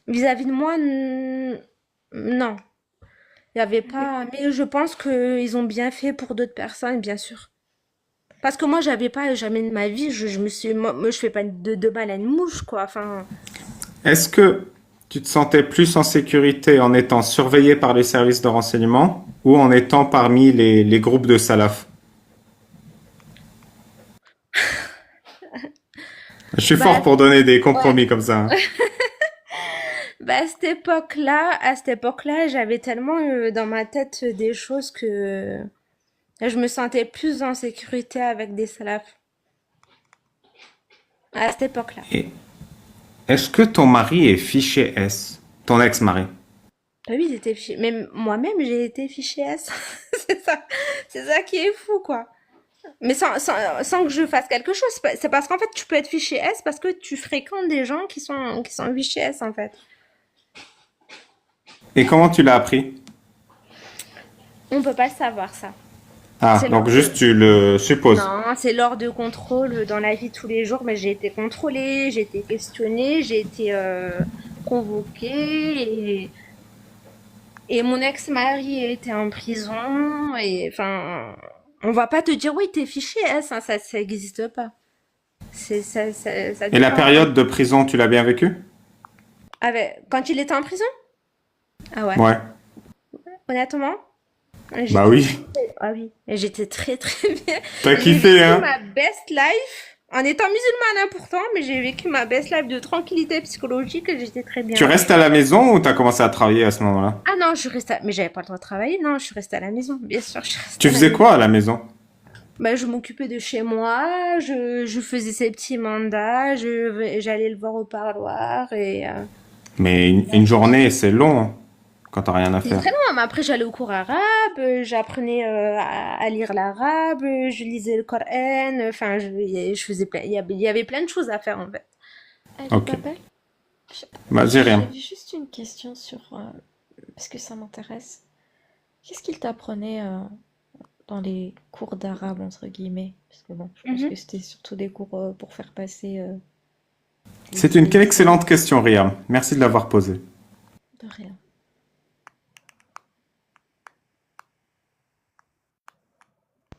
Vis-à-vis de moi, non. Il n'y avait pas. Mais je pense qu'ils ont bien fait pour d'autres personnes, bien sûr. Parce que moi, j'avais pas, jamais de ma vie, moi, je fais pas de mal à une mouche, quoi. Enfin, Est-ce que tu te sentais plus en sécurité en étant surveillé par les services de renseignement ou en étant parmi les groupes de salaf? Je suis fort bah, pour donner des ouais. compromis comme ça, hein. Bah, à cette époque-là, j'avais tellement dans ma tête des choses que je me sentais plus en sécurité avec des salafs à cette époque-là. Et est-ce que ton mari est fiché S? Ton ex-mari? Bah oui, j'étais fichée. Même moi-même, j'ai été fichée S. C'est ça qui est fou, quoi. Mais sans que je fasse quelque chose. C'est parce qu'en fait, tu peux être fiché S parce que tu fréquentes des gens qui sont fichés S, en fait. Et comment tu l'as appris? On peut pas le savoir, ça. Ah, C'est donc lors juste de... tu le supposes. Non, c'est lors de contrôle dans la vie de tous les jours. Mais j'ai été contrôlée, j'ai été questionnée, j'ai été convoquée et mon ex-mari était en prison. Et enfin, on va pas te dire oui, t'es fiché S, hein, ça existe pas. Ça Et la dépend. période de prison, tu l'as bien vécue? Quand il était en prison? Ah ouais. Ouais. Honnêtement, Bah j'étais oui. ah oui, et j'étais très très bien. T'as J'ai kiffé, vécu hein? ma best life en étant musulmane hein, pourtant, mais j'ai vécu ma best life de tranquillité psychologique et j'étais très Tu bien. restes à la maison ou t'as commencé à travailler à ce moment-là? Ah non, je suis restée, mais j'avais pas le droit de travailler. Non, je suis restée à la maison. Bien sûr, je suis restée Tu à la faisais maison. quoi à la maison? Bah, je m'occupais de chez moi, je faisais ces petits mandats, j'allais le voir au parloir et Mais une journée, c'est long, hein, quand t'as rien à c'est faire. très loin, mais après j'allais au cours arabe, j'apprenais à lire l'arabe, je lisais le Coran, enfin je faisais plein, il y avait plein de choses à faire en fait. Ali Ok. Babel, j- Vas-y, rien. j'avais juste une question sur... parce que ça m'intéresse. Qu'est-ce qu'il t'apprenait dans les cours d'arabe, entre guillemets? Parce que bon, je pense Mhm. que c'était surtout des cours pour faire passer C'est les une examens. excellente question, Riam. Merci de l'avoir posée. De rien.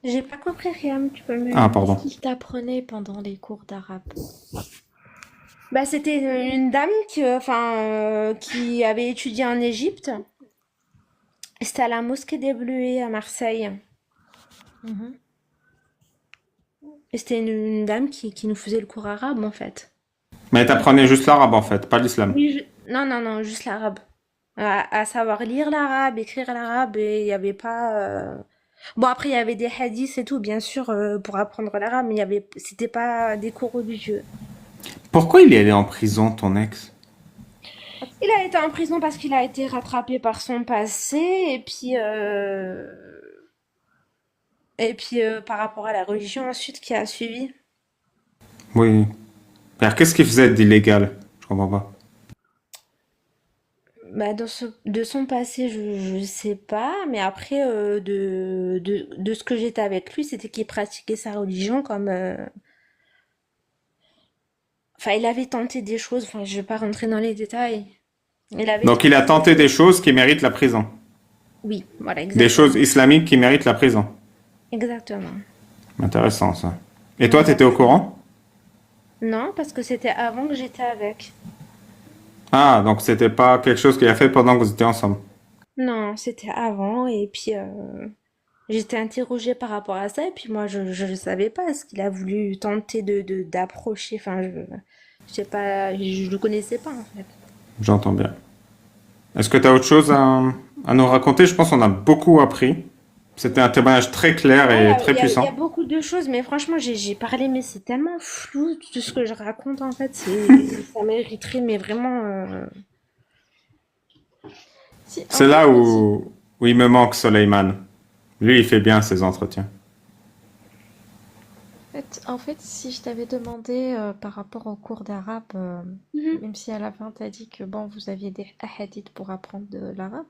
J'ai pas compris rien, tu peux Ah, me... Qu'est-ce pardon. qu'il t'apprenait pendant les cours d'arabe? Bah c'était une dame qui avait étudié en Égypte. C'était à la mosquée des Bleuets à Marseille. Mhm. Et c'était une dame qui nous faisait le cours arabe en fait. Mais t'apprenais juste l'arabe, en fait, pas l'islam. Oui, non, non, non, juste l'arabe. À savoir lire l'arabe, écrire l'arabe, et il n'y avait pas. Bon, après, il y avait des hadiths et tout, bien sûr, pour apprendre l'arabe, mais c'était pas des cours religieux. Pourquoi il est allé en prison, ton ex? Il a été en prison parce qu'il a été rattrapé par son passé et puis par rapport à la religion ensuite qui a suivi. Oui. Alors, qu'est-ce qu'il faisait d'illégal? Je comprends pas. Bah, de son passé, je sais pas, mais après, de ce que j'étais avec lui, c'était qu'il pratiquait sa religion comme... Enfin, il avait tenté des choses, enfin, je vais pas rentrer dans les détails. Il avait Donc, il a tenté des tenté choses. des choses qui méritent la prison. Oui, voilà, Des choses exactement. islamiques qui méritent la prison. Exactement. Intéressant, ça. Et toi, t'étais Voilà. au courant? Non, parce que c'était avant que j'étais avec. Ah, donc c'était pas quelque chose qu'il a fait pendant que vous étiez ensemble. Non, c'était avant, et puis j'étais interrogée par rapport à ça, et puis moi, je ne savais pas ce qu'il a voulu tenter d'approcher. Enfin, je sais pas, je le connaissais pas, en fait. J'entends bien. Est-ce que tu as autre chose à nous raconter? Je pense qu'on a beaucoup appris. C'était un témoignage très clair Ouais, et très il y a puissant. beaucoup de choses, mais franchement, j'ai parlé, mais c'est tellement flou tout ce que je raconte, en fait. Ça mériterait, mais vraiment. Si, C'est là où il me manque Soleiman. Lui, il fait bien ses entretiens. en fait, si je t'avais demandé par rapport au cours d'arabe, Mhm. même si à la fin t'as dit que bon, vous aviez des hadiths pour apprendre de l'arabe,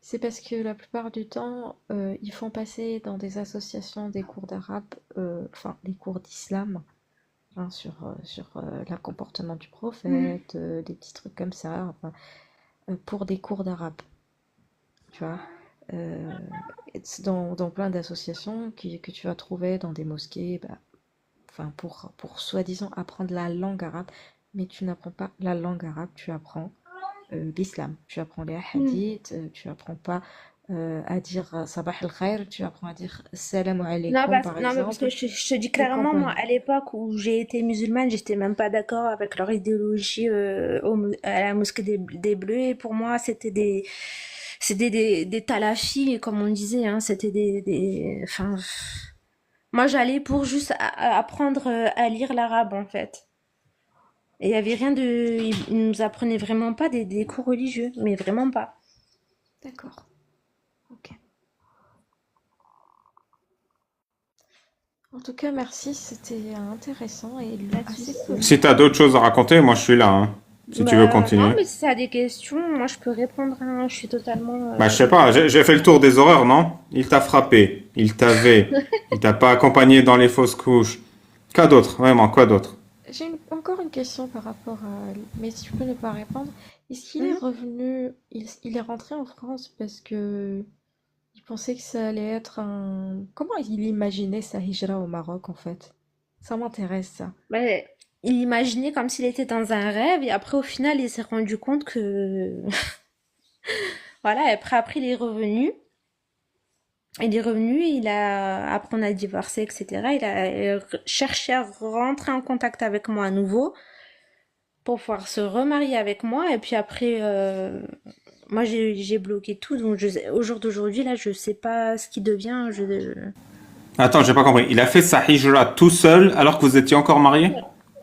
c'est parce que la plupart du temps, ils font passer dans des associations des cours d'arabe, enfin des cours d'islam, hein, sur le comportement du Mhm. prophète, des petits trucs comme ça, enfin, pour des cours d'arabe, tu vois. Euh, dans plein d'associations que tu vas trouver dans des mosquées, bah, enfin pour soi-disant apprendre la langue arabe, mais tu n'apprends pas la langue arabe, tu apprends l'islam, tu apprends les Mhm. hadiths, tu apprends pas à dire sabah al-khair, tu apprends à dire salam alaikum par Non, mais parce exemple, que je te dis et clairement, moi, compagnie. à l'époque où j'ai été musulmane, j'étais même pas d'accord avec leur idéologie à la mosquée des Bleus. Et pour moi, c'était des talafis, comme on disait, hein. C'était enfin, moi, j'allais pour juste apprendre à lire l'arabe, en fait. Et il y avait rien de, ils nous apprenaient vraiment pas des cours religieux, mais vraiment pas. D'accord, ok. En tout cas, merci, c'était intéressant et Pas de assez souci. Si tu pesant. as d'autres choses à raconter, moi je suis là, hein, si tu veux Non, continuer. mais si t'as des questions, moi je peux répondre, hein. Je suis totalement. Bah, je sais pas, j'ai fait le tour des horreurs, non? Il t'a frappé, il t'avait, il t'a pas accompagné dans les fausses couches. Quoi d'autre? Vraiment, quoi d'autre? J'ai encore une question par rapport à... Mais si tu peux ne pas répondre, est-ce qu'il est Mhm. revenu, il est rentré en France parce que il pensait que ça allait être un... Comment il imaginait sa hijra au Maroc en fait? Ça m'intéresse ça. Ouais, il imaginait comme s'il était dans un rêve, et après, au final, il s'est rendu compte que. Voilà, et après, il est revenu. Il est revenu, après on a divorcé, etc. Il a cherché à rentrer en contact avec moi à nouveau pour pouvoir se remarier avec moi. Et puis après, moi j'ai bloqué tout. Donc au jour d'aujourd'hui, là, je sais pas ce qui devient. Attends, j'ai pas compris. Il a fait sa hijra tout seul alors que vous étiez encore mariés?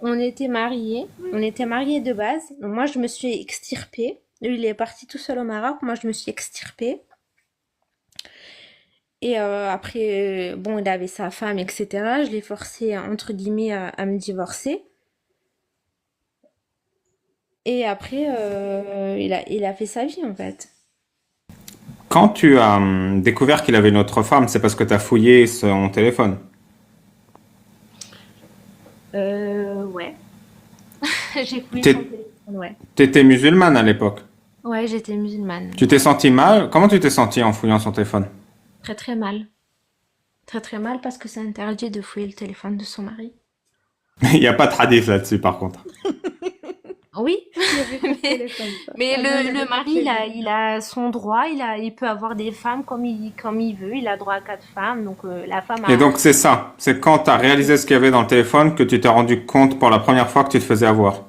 On était mariés. On était mariés de base. Donc moi, je me suis extirpée. Lui, il est parti tout seul au Maroc. Moi, je me suis extirpée. Et après, bon, il avait sa femme, etc. Je l'ai forcé, entre guillemets, à me divorcer. Et après, il a fait sa vie, en fait. Quand tu as découvert qu'il avait une autre femme, c'est parce que tu as fouillé son téléphone. Ouais. J'ai fouillé son T'é- téléphone, ouais. T'étais musulmane à l'époque. Ouais, j'étais musulmane. Tu t'es senti mal? Comment tu t'es senti en fouillant son téléphone? Très très mal. Très très mal parce que c'est interdit de fouiller le téléphone de son mari. Il n'y a pas de hadith là-dessus par contre. Oui, Il y avait pas de mais, téléphone. mais Ah non, il y le avait pas de mari, téléphone. il a son droit, il peut avoir des femmes comme il veut, il a droit à 4 femmes, donc la femme Et a... donc c'est ça. C'est quand tu as réalisé ce qu'il y avait dans le téléphone que tu t'es rendu compte pour la première fois que tu te faisais avoir.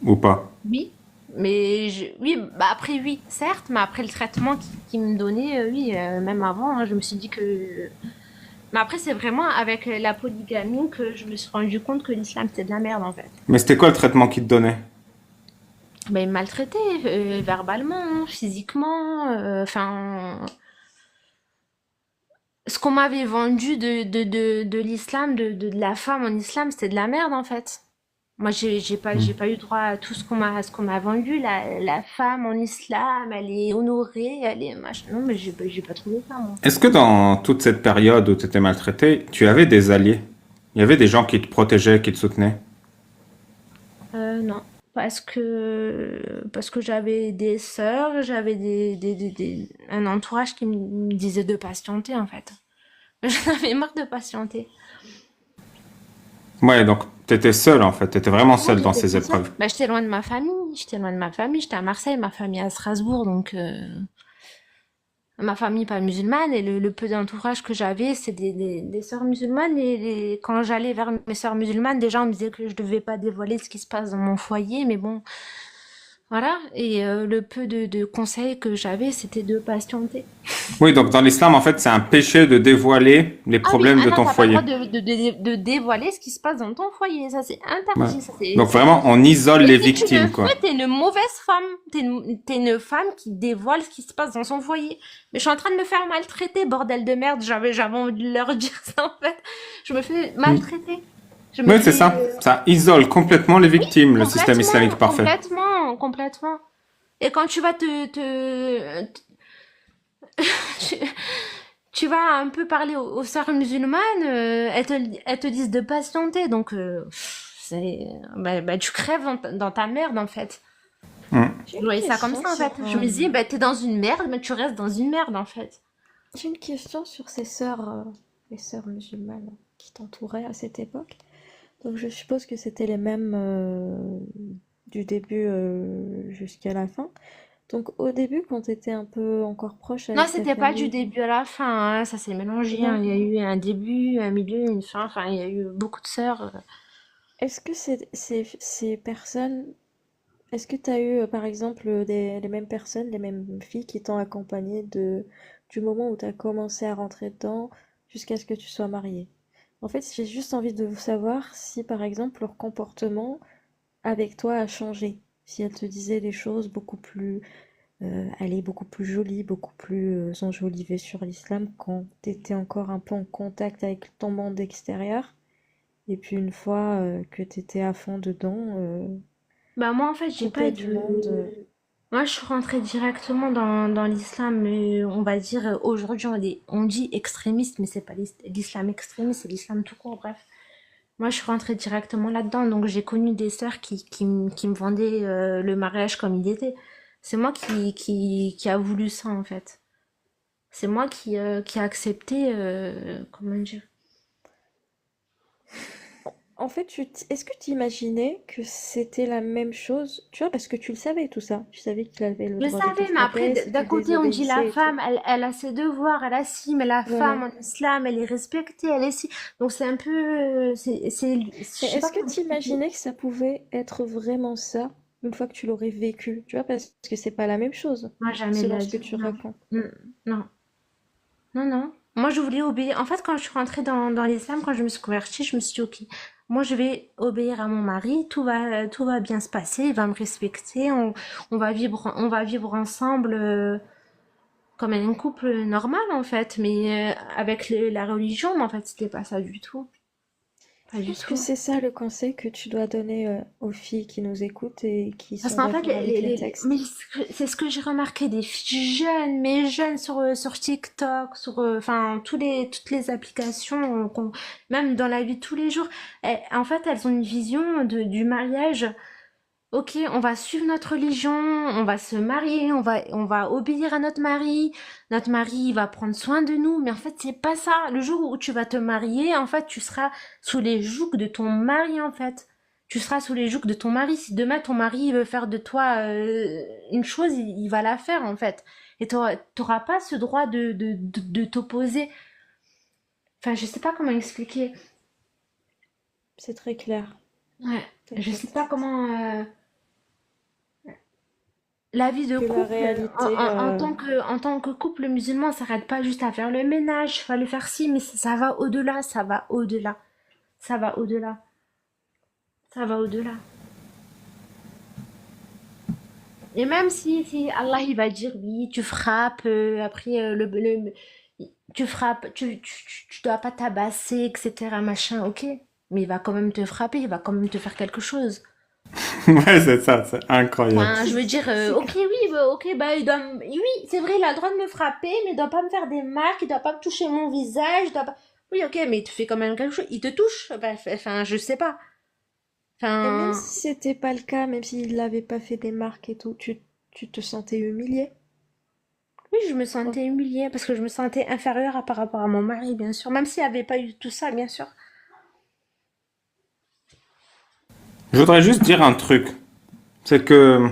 Ou pas. Oui, oui, bah après oui, certes, mais après le traitement qu'il me donnait, oui, même avant, hein, je me suis dit que... Mais après, c'est vraiment avec la polygamie que je me suis rendu compte que l'islam, c'était de la merde, en fait. Mais c'était quoi le traitement qu'il te donnait? Ben, il me maltraitait, verbalement, physiquement, enfin, ce qu'on m'avait vendu de l'islam, de la femme en islam, c'était de la merde, en fait. Moi, j'ai pas eu droit à tout ce qu'on m'a vendu. La femme en islam, elle est honorée, elle est machin. Non, mais j'ai pas trouvé ça, moi. Est-ce que dans toute cette période où tu étais maltraité, tu avais des alliés? Il y avait des gens qui te protégeaient, qui te soutenaient? Non, parce que j'avais des sœurs, j'avais un entourage qui me disait de patienter, en fait. J'en avais marre de patienter. Ouais, donc tu étais seul en fait, tu étais vraiment Ouais, seul dans j'étais ces toute seule. épreuves. Bah, j'étais loin de ma famille, j'étais à Marseille, ma famille à Strasbourg, donc ma famille pas musulmane, et le peu d'entourage que j'avais, c'est des sœurs musulmanes, et quand j'allais vers mes sœurs musulmanes, déjà on me disait que je devais pas dévoiler ce qui se passe dans mon foyer, mais bon, voilà, et le peu de conseils que j'avais, c'était de patienter. Oui, donc dans l'islam en fait, c'est un péché de dévoiler les Ah oui, problèmes ah de non, ton t'as pas le droit foyer. de dévoiler ce qui se passe dans ton foyer. Ça, c'est Ouais. interdit. Ça, Donc vraiment, on isole et les si tu le victimes quoi. fais, t'es une mauvaise femme. T'es une femme qui dévoile ce qui se passe dans son foyer. Mais je suis en train de me faire maltraiter, bordel de merde. J'avais envie de leur dire ça, en fait. Je me fais Mm. maltraiter. Je me Oui, c'est fais... ça. Ça isole complètement les victimes, le système islamique parfait. Complètement. Et quand tu vas tu, tu vas un peu parler aux sœurs musulmanes, elles te disent de patienter, donc tu crèves dans ta merde, en fait. Mm. Je voyais ça comme ça, en fait. Je me disais, t'es dans une merde, mais tu restes dans une merde, en fait. j'ai une question sur ces sœurs, les sœurs musulmanes qui t'entouraient à cette époque. Donc je suppose que c'était les mêmes du début jusqu'à la fin. Donc au début, quand tu étais un peu encore proche Non, avec ta c'était pas du famille, début à la fin, hein, ça s'est mélangé, hein. non. Il y a eu un début, un milieu, une fin, enfin, il y a eu beaucoup de sœurs. Est-ce que ces personnes, est-ce que tu as eu par exemple les mêmes personnes, les mêmes filles qui t'ont accompagné du moment où tu as commencé à rentrer dedans jusqu'à ce que tu sois mariée? En fait, j'ai juste envie de savoir si par exemple leur comportement avec toi a changé. Si elle te disait des choses beaucoup plus, elle est beaucoup plus jolie, beaucoup plus enjolivée sur l'islam quand tu étais encore un peu en contact avec ton monde extérieur. Et puis une fois que tu étais à fond dedans, Bah, moi, en fait, j'ai pas coupée du de... monde. Moi, je suis rentrée directement dans l'islam, on va dire, aujourd'hui, on dit extrémiste, mais c'est pas l'islam extrémiste, c'est l'islam tout court, bref. Moi, je suis rentrée directement là-dedans, donc j'ai connu des sœurs qui me vendaient le mariage comme il était. C'est moi qui a voulu ça, en fait. C'est moi qui a accepté, comment dire. En fait, est-ce que tu imaginais que c'était la même chose? Tu vois, parce que tu le savais tout ça. Tu savais qu'il avait le Je droit de te savais, mais après, frapper si d'un tu côté, on dit la désobéissais et tout. femme, elle a ses devoirs, elle a ci, mais la Voilà. femme en islam, elle est respectée, elle est ci. Donc c'est un peu, je Mais sais pas est-ce que comment tu expliquer. imaginais que ça pouvait être vraiment ça une fois que tu l'aurais vécu? Tu vois, parce que c'est pas la même chose Moi, jamais de selon la ce que vie, tu non. racontes. Non, non, non. Moi, je voulais obéir. En fait, quand je suis rentrée dans l'islam, quand je me suis convertie, je me suis dit, ok, moi, je vais obéir à mon mari, tout va bien se passer, il va me respecter, on va vivre ensemble, comme un couple normal, en fait, mais avec la religion, mais en fait, c'était pas ça du tout. Pas Je du pense que tout. c'est ça le conseil que tu dois donner aux filles qui nous écoutent et qui Parce sont qu'en fait, d'accord avec les mais textes. c'est ce que j'ai remarqué des filles jeunes, mais jeunes sur TikTok, enfin, toutes les applications, même dans la vie de tous les jours. En fait, elles ont une vision du mariage. Ok, on va suivre notre religion, on va se marier, on va obéir à notre mari il va prendre soin de nous, mais en fait c'est pas ça. Le jour où tu vas te marier, en fait tu seras sous les jougs de ton mari, en fait. Tu seras sous les jougs de ton mari. Si demain ton mari veut faire de toi une chose, il va la faire, en fait. Et t'auras pas ce droit de t'opposer. Enfin, je sais pas comment expliquer. C'est très clair, Ouais, je sais t'inquiète. pas comment... La vie de Que la couple, réalité, en tant que couple musulman, ça s'arrête pas juste à faire le ménage, fallait faire ci, mais ça va au-delà, ça va au-delà, ça va au-delà, ça va au-delà. Et même si Allah il va dire oui, tu frappes, après tu frappes, tu dois pas tabasser, etc. machin, ok. Mais il va quand même te frapper, il va quand même te faire quelque chose. Ouais, c'est ça, c'est incroyable. Enfin, je veux dire, C'est ok, oui, bah, ok, bah, oui, c'est vrai, il a le droit de me frapper, mais il doit pas me faire des marques, il doit pas me toucher mon visage, il doit pas... Oui, ok, mais il te fait quand même quelque chose, il te touche, bah, enfin, je sais pas. Et même Enfin, si c'était pas le cas, même s'il n'avait pas fait des marques et tout, tu te sentais humilié. oui, je me Oh. sentais humiliée parce que je me sentais inférieure par rapport à mon mari, bien sûr, même s'il n'y avait pas eu tout ça, bien sûr. Je voudrais juste dire un truc. C'est que,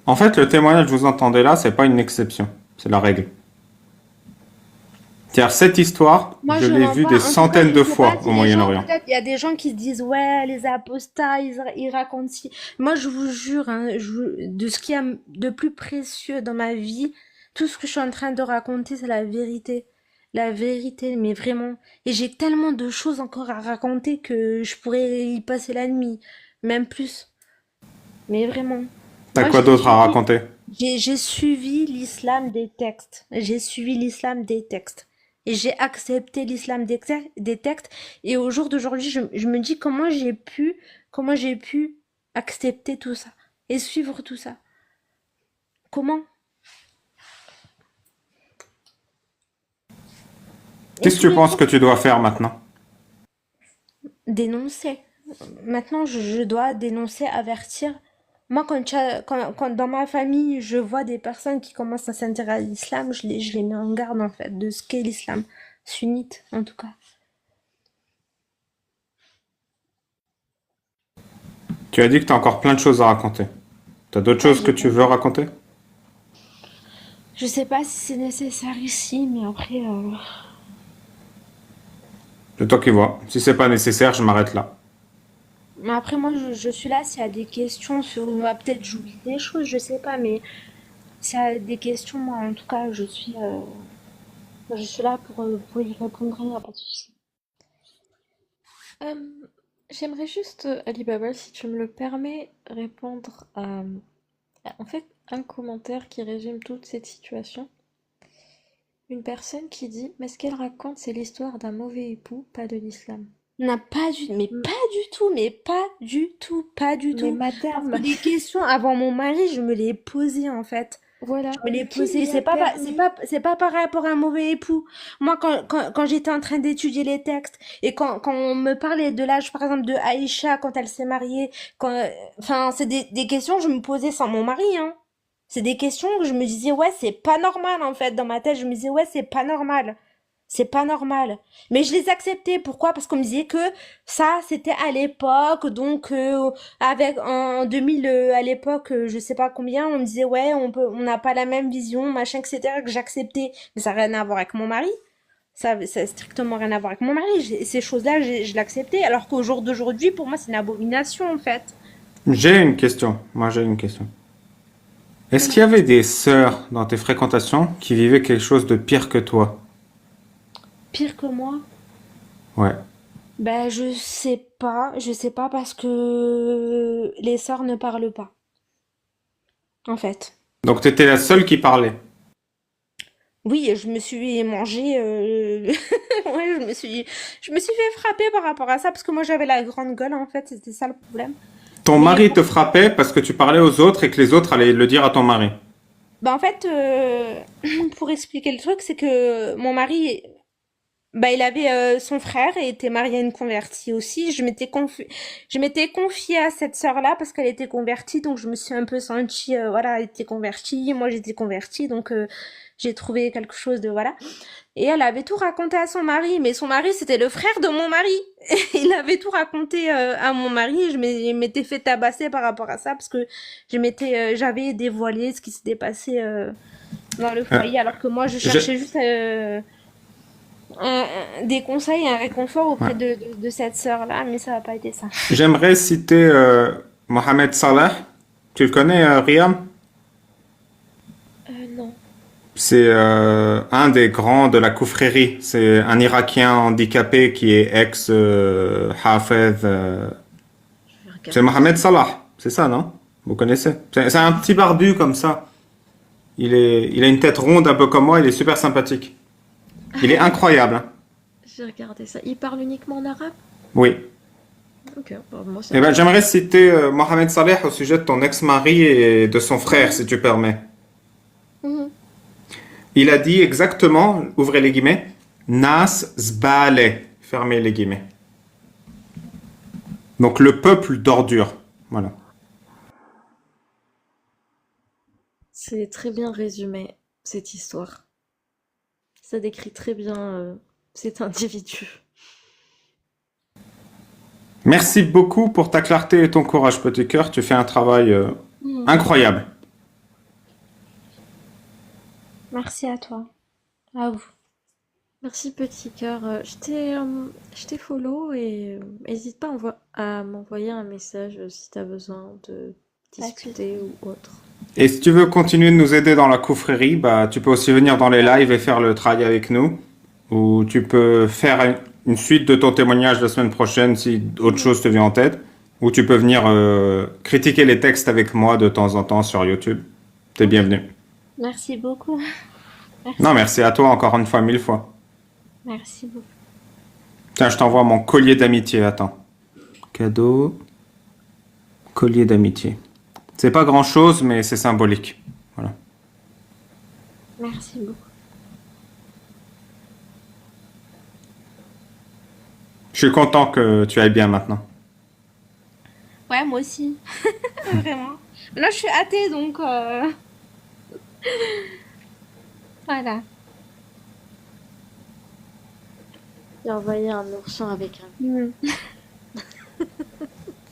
en fait, le témoignage que vous entendez là, c'est pas une exception. C'est la règle. C'est-à-dire, cette histoire, Moi, je je l'ai mens vue pas. des En tout cas, centaines je de sais pas fois si au les gens, Moyen-Orient. peut-être, il y a des gens qui se disent, ouais, les apostats, ils racontent si. Moi, je vous jure, hein, de ce qu'il y a de plus précieux dans ma vie, tout ce que je suis en train de raconter, c'est la vérité. La vérité, mais vraiment. Et j'ai tellement de choses encore à raconter que je pourrais y passer la nuit. Même plus. Mais vraiment. T'as Moi, quoi d'autre à raconter? j'ai suivi l'islam des textes. J'ai suivi l'islam des textes. Et j'ai accepté l'islam des textes. Et au jour d'aujourd'hui, je me dis comment j'ai pu accepter tout ça et suivre tout ça. Comment? Et Qu'est-ce que tous tu les penses jours, que tu dois faire maintenant? dénoncer. Maintenant, je dois dénoncer, avertir. Moi, quand dans ma famille, je vois des personnes qui commencent à s'intéresser à l'islam, je les mets en garde, en fait, de ce qu'est l'islam. Sunnite, en tout cas. Tu as dit que t'as encore plein de choses à raconter. T'as d'autres Ouais, choses que tu veux raconter? je sais pas si c'est nécessaire ici, mais après, C'est toi qui vois. Si c'est pas nécessaire, je m'arrête là. moi, je suis là s'il y a des questions sur, peut-être j'oublie des choses, je sais pas, mais s'il y a des questions, moi, en tout cas, je suis là pour y répondre, il n'y a pas de souci. Euh, J'aimerais juste, Ali Baba, si tu me le permets, répondre en fait, un commentaire qui résume toute cette situation. Une personne qui dit, mais ce qu'elle raconte, c'est l'histoire d'un mauvais époux, pas de l'islam. N'a pas du, mais M- pas du tout, mais pas du tout, pas du Mais tout. Parce que madame, des questions avant mon mari, je me les posais, en fait. voilà, Je me l'ai qui posé, lui a permis? c'est pas par rapport à un mauvais époux. Moi, quand j'étais en train d'étudier les textes et quand on me parlait de l'âge, par exemple, de Aïcha, quand elle s'est mariée, enfin, c'est des questions que je me posais sans mon mari, hein. C'est des questions que je me disais, ouais, c'est pas normal, en fait, dans ma tête, je me disais, ouais, c'est pas normal. C'est pas normal. Mais je les acceptais. Pourquoi? Parce qu'on me disait que ça, c'était à l'époque. Donc, en 2000, à l'époque, je sais pas combien, on me disait, ouais, on n'a pas la même vision, machin, etc., que j'acceptais. Mais ça n'a rien à voir avec mon mari. Ça a strictement rien à voir avec mon mari. Ces choses-là, je l'acceptais. Alors qu'au jour d'aujourd'hui, pour moi, c'est une abomination, en fait. J'ai une question. Moi, j'ai une question. Est-ce qu'il y avait des sœurs dans tes fréquentations qui vivaient quelque chose de pire que toi? Pire que moi. Ouais. Ben, je sais pas parce que les sœurs ne parlent pas, en fait. Donc, t'étais la seule qui parlait. Oui, je me suis mangé, ouais, je me suis fait frapper par rapport à ça parce que moi j'avais la grande gueule en fait, c'était ça le problème. Ton Mais mari te frappait parce que tu parlais aux autres et que les autres allaient le dire à ton mari. bah en fait, pour expliquer le truc, c'est que mon mari, bah il avait son frère et était marié à une convertie aussi. Je m'étais confiée à cette sœur-là parce qu'elle était convertie, donc je me suis un peu sentie, voilà, elle était convertie, moi j'étais convertie, donc j'ai trouvé quelque chose de voilà. Et elle avait tout raconté à son mari, mais son mari, c'était le frère de mon mari. Il avait tout raconté à mon mari et je m'étais fait tabasser par rapport à ça parce que j'avais dévoilé ce qui s'était passé dans le Euh, foyer alors que moi, je je- cherchais juste des conseils, un réconfort ouais. auprès de cette sœur-là, mais ça n'a pas été ça. J'aimerais citer Mohamed Salah. Tu le connais, Riam? Non. C'est un des grands de la confrérie. C'est un Irakien handicapé qui est ex-Hafez. Je vais C'est regarder. Mohamed Salah, c'est ça, non? Vous connaissez? C'est un petit barbu comme ça. Il a une tête ronde un peu comme moi, il est super sympathique. Il est incroyable, hein. J'ai regardé ça. Il parle uniquement en arabe? Oui. Ok, bon, moi ça Eh me ben, va. j'aimerais citer Mohamed Saleh au sujet de ton ex-mari et de son frère, si tu permets. Mhm. Il a dit exactement, ouvrez les guillemets, Nas zbale, fermez les guillemets. Donc le peuple d'ordure. Voilà. C'est très bien résumé, cette histoire. Ça décrit très bien cet individu. Merci beaucoup pour ta clarté et ton courage, petit cœur. Tu fais un travail Mm. incroyable. Merci à toi. À vous. Merci petit cœur. Je t'ai follow et n'hésite pas à m'envoyer un message si tu as besoin de Pas de souci. discuter ou autre. Et si tu veux continuer de nous aider dans la confrérie, bah, tu peux aussi venir dans les lives et faire le travail avec nous. Ou tu peux faire une suite de ton témoignage la semaine prochaine si autre Mm. chose te vient en tête. Ou tu peux venir critiquer les textes avec moi de temps en temps sur YouTube. T'es Ok, bienvenu. Merci beaucoup. Non, Merci. merci à toi encore une fois, mille fois. Merci beaucoup. Tiens, je t'envoie mon collier d'amitié. Attends. Cadeau. Collier d'amitié. C'est pas grand chose, mais c'est symbolique. Voilà. Merci beaucoup. Je suis content que tu ailles bien maintenant. Ouais, moi aussi. Vraiment. Là, je suis athée, donc voilà. j'ai envoyé un ourson avec un... Mm.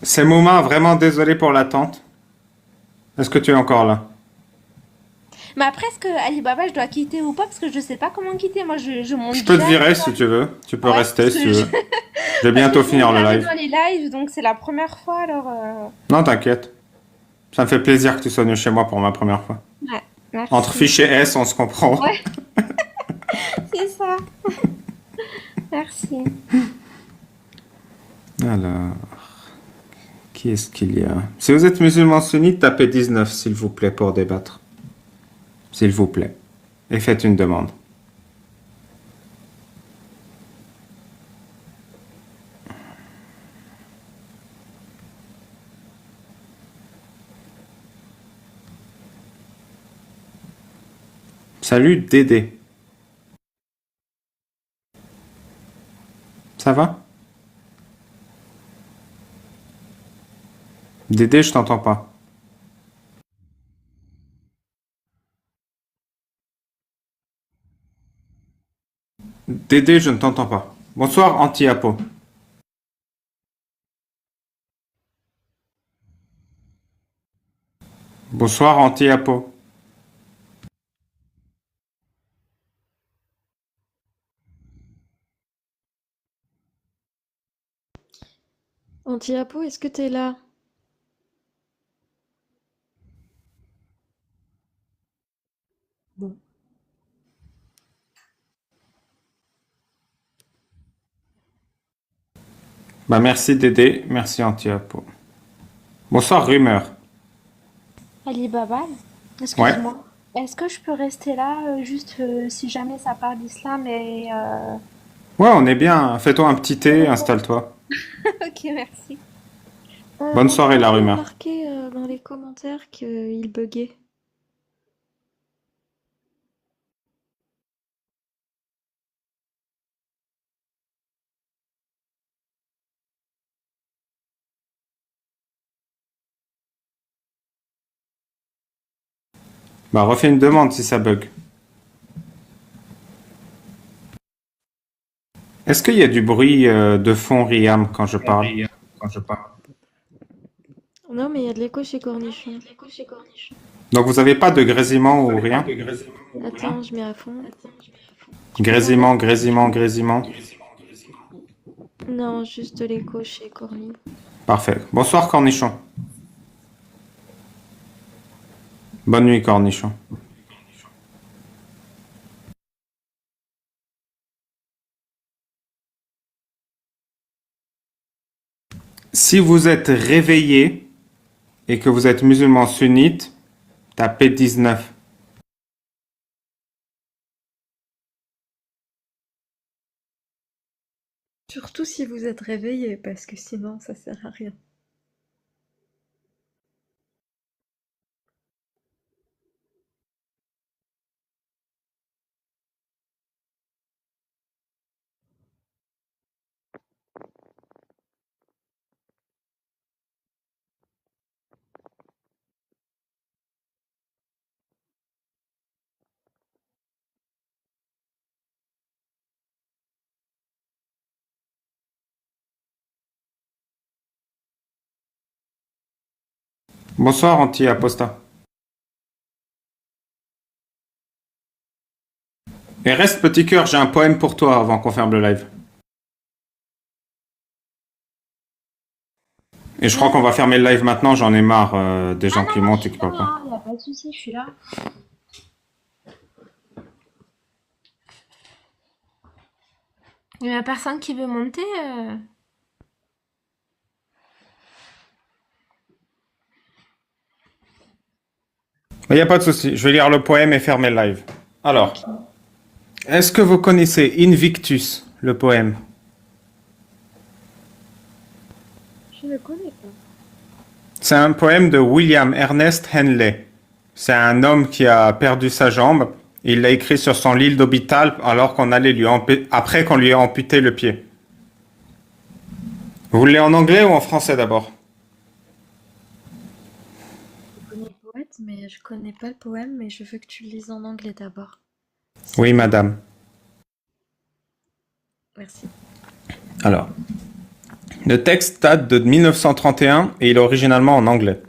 C'est Mouma, vraiment désolé pour l'attente. Est-ce que tu es encore là? Mais après, est-ce que Alibaba, je dois quitter ou pas? Parce que je sais pas comment quitter. Moi, je Je monte peux te jamais. virer si tu veux. Tu peux Ouais, rester si tu veux. Je vais parce que bientôt je monte finir le jamais live. dans les lives, donc c'est la première fois, alors Non, t'inquiète. Ça me fait plaisir que tu sois venu chez moi pour ma première fois. ouais, Entre merci. fiches et S, on se comprend. Ouais, c'est ça. Merci. Alors, qui est-ce qu'il y a? Si vous êtes musulman sunnite, tapez 19, s'il vous plaît, pour débattre. S'il vous plaît. Et faites une demande. Salut Dédé. Ça va? Dédé, je t'entends pas. Dédé, je ne t'entends pas. Bonsoir, Anti-Apo. Bonsoir, Anti-Apo. Anti-Apo, est-ce que t'es là? Bon. Bah, merci Dédé, merci Anti-Apo. Bonsoir, Rumeur. Alibaba, Ouais. excuse-moi. Est-ce que je peux rester là, juste si jamais ça parle d'islam et Ouais, on est bien. Fais-toi un petit thé, installe-toi. Ok, merci. Bonne soirée, la Anti-Apo a rumeur. marqué dans les commentaires qu'il buguait. Bah, refais une demande si ça bug. Est-ce qu'il y a du bruit de fond, Riam, quand je parle? Non, mais il y a de l'écho chez Cornichon. Donc, vous avez pas de grésillement ou rien? Attends, je mets à fond. Tu peux m'entendre? Grésillement, grésillement, grésillement. Non, juste de l'écho chez Corny. Parfait. Bonsoir, Cornichon. Bonne nuit, Cornichon. Si vous êtes réveillé, et que vous êtes musulman sunnite, tapez 19. Surtout si vous êtes réveillé, parce que sinon ça sert à rien. Bonsoir, anti-apostat. Et reste, petit cœur, j'ai un poème pour toi avant qu'on ferme le live. Et je crois qu'on va fermer le live maintenant, j'en ai marre des gens qui montent et qui parlent pas. Il n'y a pas de souci, je suis là. Il n'y a personne qui veut monter. Mais il n'y a pas de souci, je vais lire le poème et fermer le live. Alors, est-ce que vous connaissez Invictus, le poème? Je ne connais pas. C'est un poème de William Ernest Henley. C'est un homme qui a perdu sa jambe. Il l'a écrit sur son lit d'hôpital alors qu'on allait après qu'on lui ait amputé le pied. Vous voulez en anglais ou en français d'abord? Je connais le poète, mais je connais pas le poème, mais je veux que tu le lises en anglais d'abord. Oui, madame. Merci. Alors, le texte date de 1931 et il est originalement en anglais.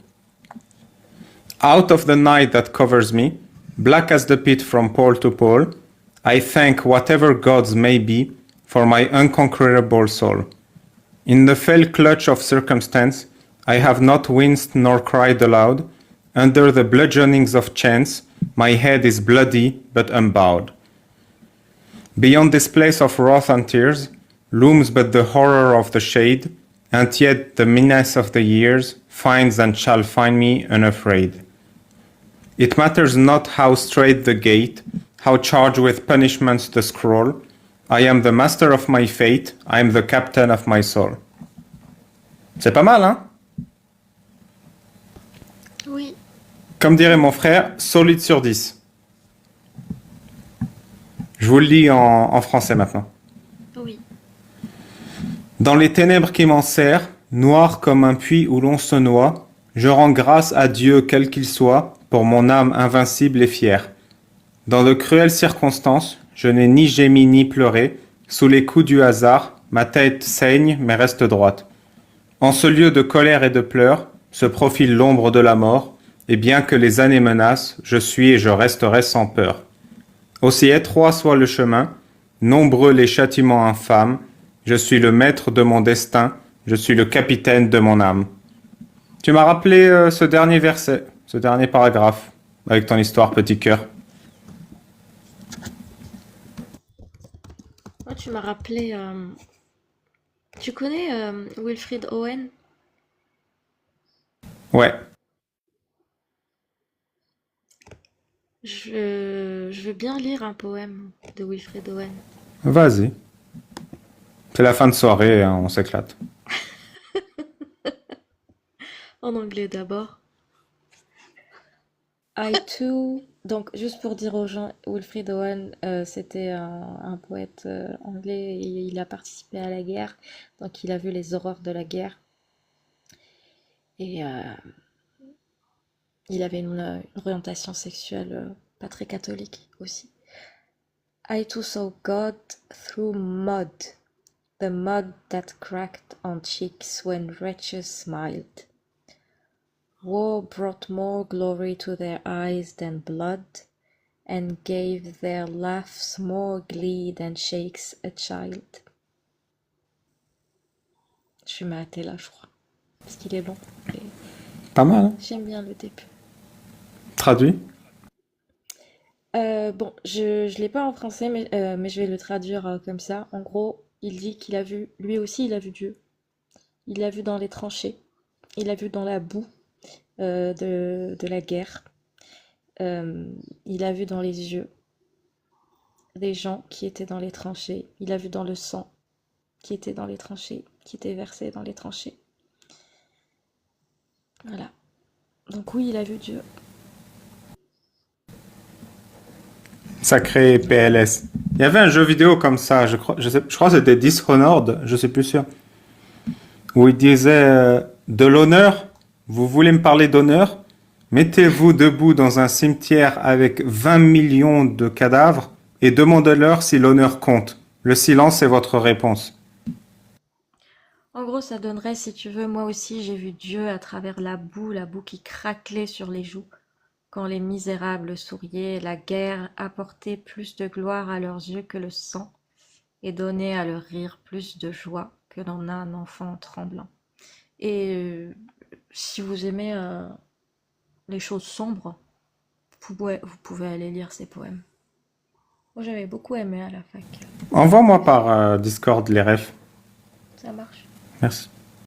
Out of the night that covers me, black as the pit from pole to pole, I thank whatever gods may be for my unconquerable soul. In the fell clutch of circumstance, I have not winced nor cried aloud. Under the bludgeonings of chance, my head is bloody but unbowed. Beyond this place of wrath and tears, looms but the horror of the shade, and yet the menace of the years finds and shall find me unafraid. It matters not how strait the gate, how charged with punishments the scroll. I am the master of my fate, I am the captain of my soul. C'est pas mal, hein? Oui. Comme dirait mon frère, solide sur 10. Je vous le lis en français maintenant. Oui. Dans les ténèbres qui m'enserrent, noir comme un puits où l'on se noie, je rends grâce à Dieu quel qu'il soit, pour mon âme invincible et fière. Dans de cruelles circonstances, je n'ai ni gémi ni pleuré, sous les coups du hasard, ma tête saigne mais reste droite. En ce lieu de colère et de pleurs, se profile l'ombre de la mort, et bien que les années menacent, je suis et je resterai sans peur. Aussi étroit soit le chemin, nombreux les châtiments infâmes, je suis le maître de mon destin, je suis le capitaine de mon âme. Tu m'as rappelé ce dernier verset, ce dernier paragraphe, avec ton histoire, petit cœur. Moi, tu m'as rappelé. Tu connais Wilfrid Owen? Ouais, Je veux bien lire un poème de Wilfrid Owen. vas-y. C'est la fin de soirée, hein, on s'éclate. En anglais d'abord. I too. Donc, juste pour dire aux gens, Wilfrid Owen, c'était un poète anglais et il a participé à la guerre. Donc, il a vu les horreurs de la guerre. Et il avait une orientation sexuelle pas très catholique aussi. I too saw God through mud, the mud that cracked on cheeks when wretches smiled. War brought more glory to their eyes than blood, and gave their laughs more glee than shakes a child. Je vais m'arrêter là, je crois, parce qu'il est long. Et Pas mal, hein? j'aime bien le début. Traduit? Bon, je l'ai pas en français, mais je vais le traduire comme ça. En gros, il dit qu'il a vu, lui aussi, il a vu Dieu. Il l'a vu dans les tranchées, il l'a vu dans la boue, de la guerre. Il a vu dans les yeux des gens qui étaient dans les tranchées. Il a vu dans le sang qui était dans les tranchées, qui était versé dans les tranchées. Voilà. Donc oui, il a vu Dieu. Sacré PLS. Il y avait un jeu vidéo comme ça, je crois que c'était Dishonored, je suis plus sûr, où il disait de l'honneur, vous voulez me parler d'honneur? Mettez-vous debout dans un cimetière avec 20 millions de cadavres et demandez-leur si l'honneur compte. Le silence est votre réponse. En gros, ça donnerait, si tu veux, moi aussi, j'ai vu Dieu à travers la boue qui craquelait sur les joues. Quand les misérables souriaient, la guerre apportait plus de gloire à leurs yeux que le sang, et donnait à leur rire plus de joie que n'en a un enfant tremblant. Et si vous aimez les choses sombres, vous pouvez aller lire ces poèmes. Moi, j'avais beaucoup aimé à la fac. Envoie-moi par Discord les refs. Ça marche. Merci.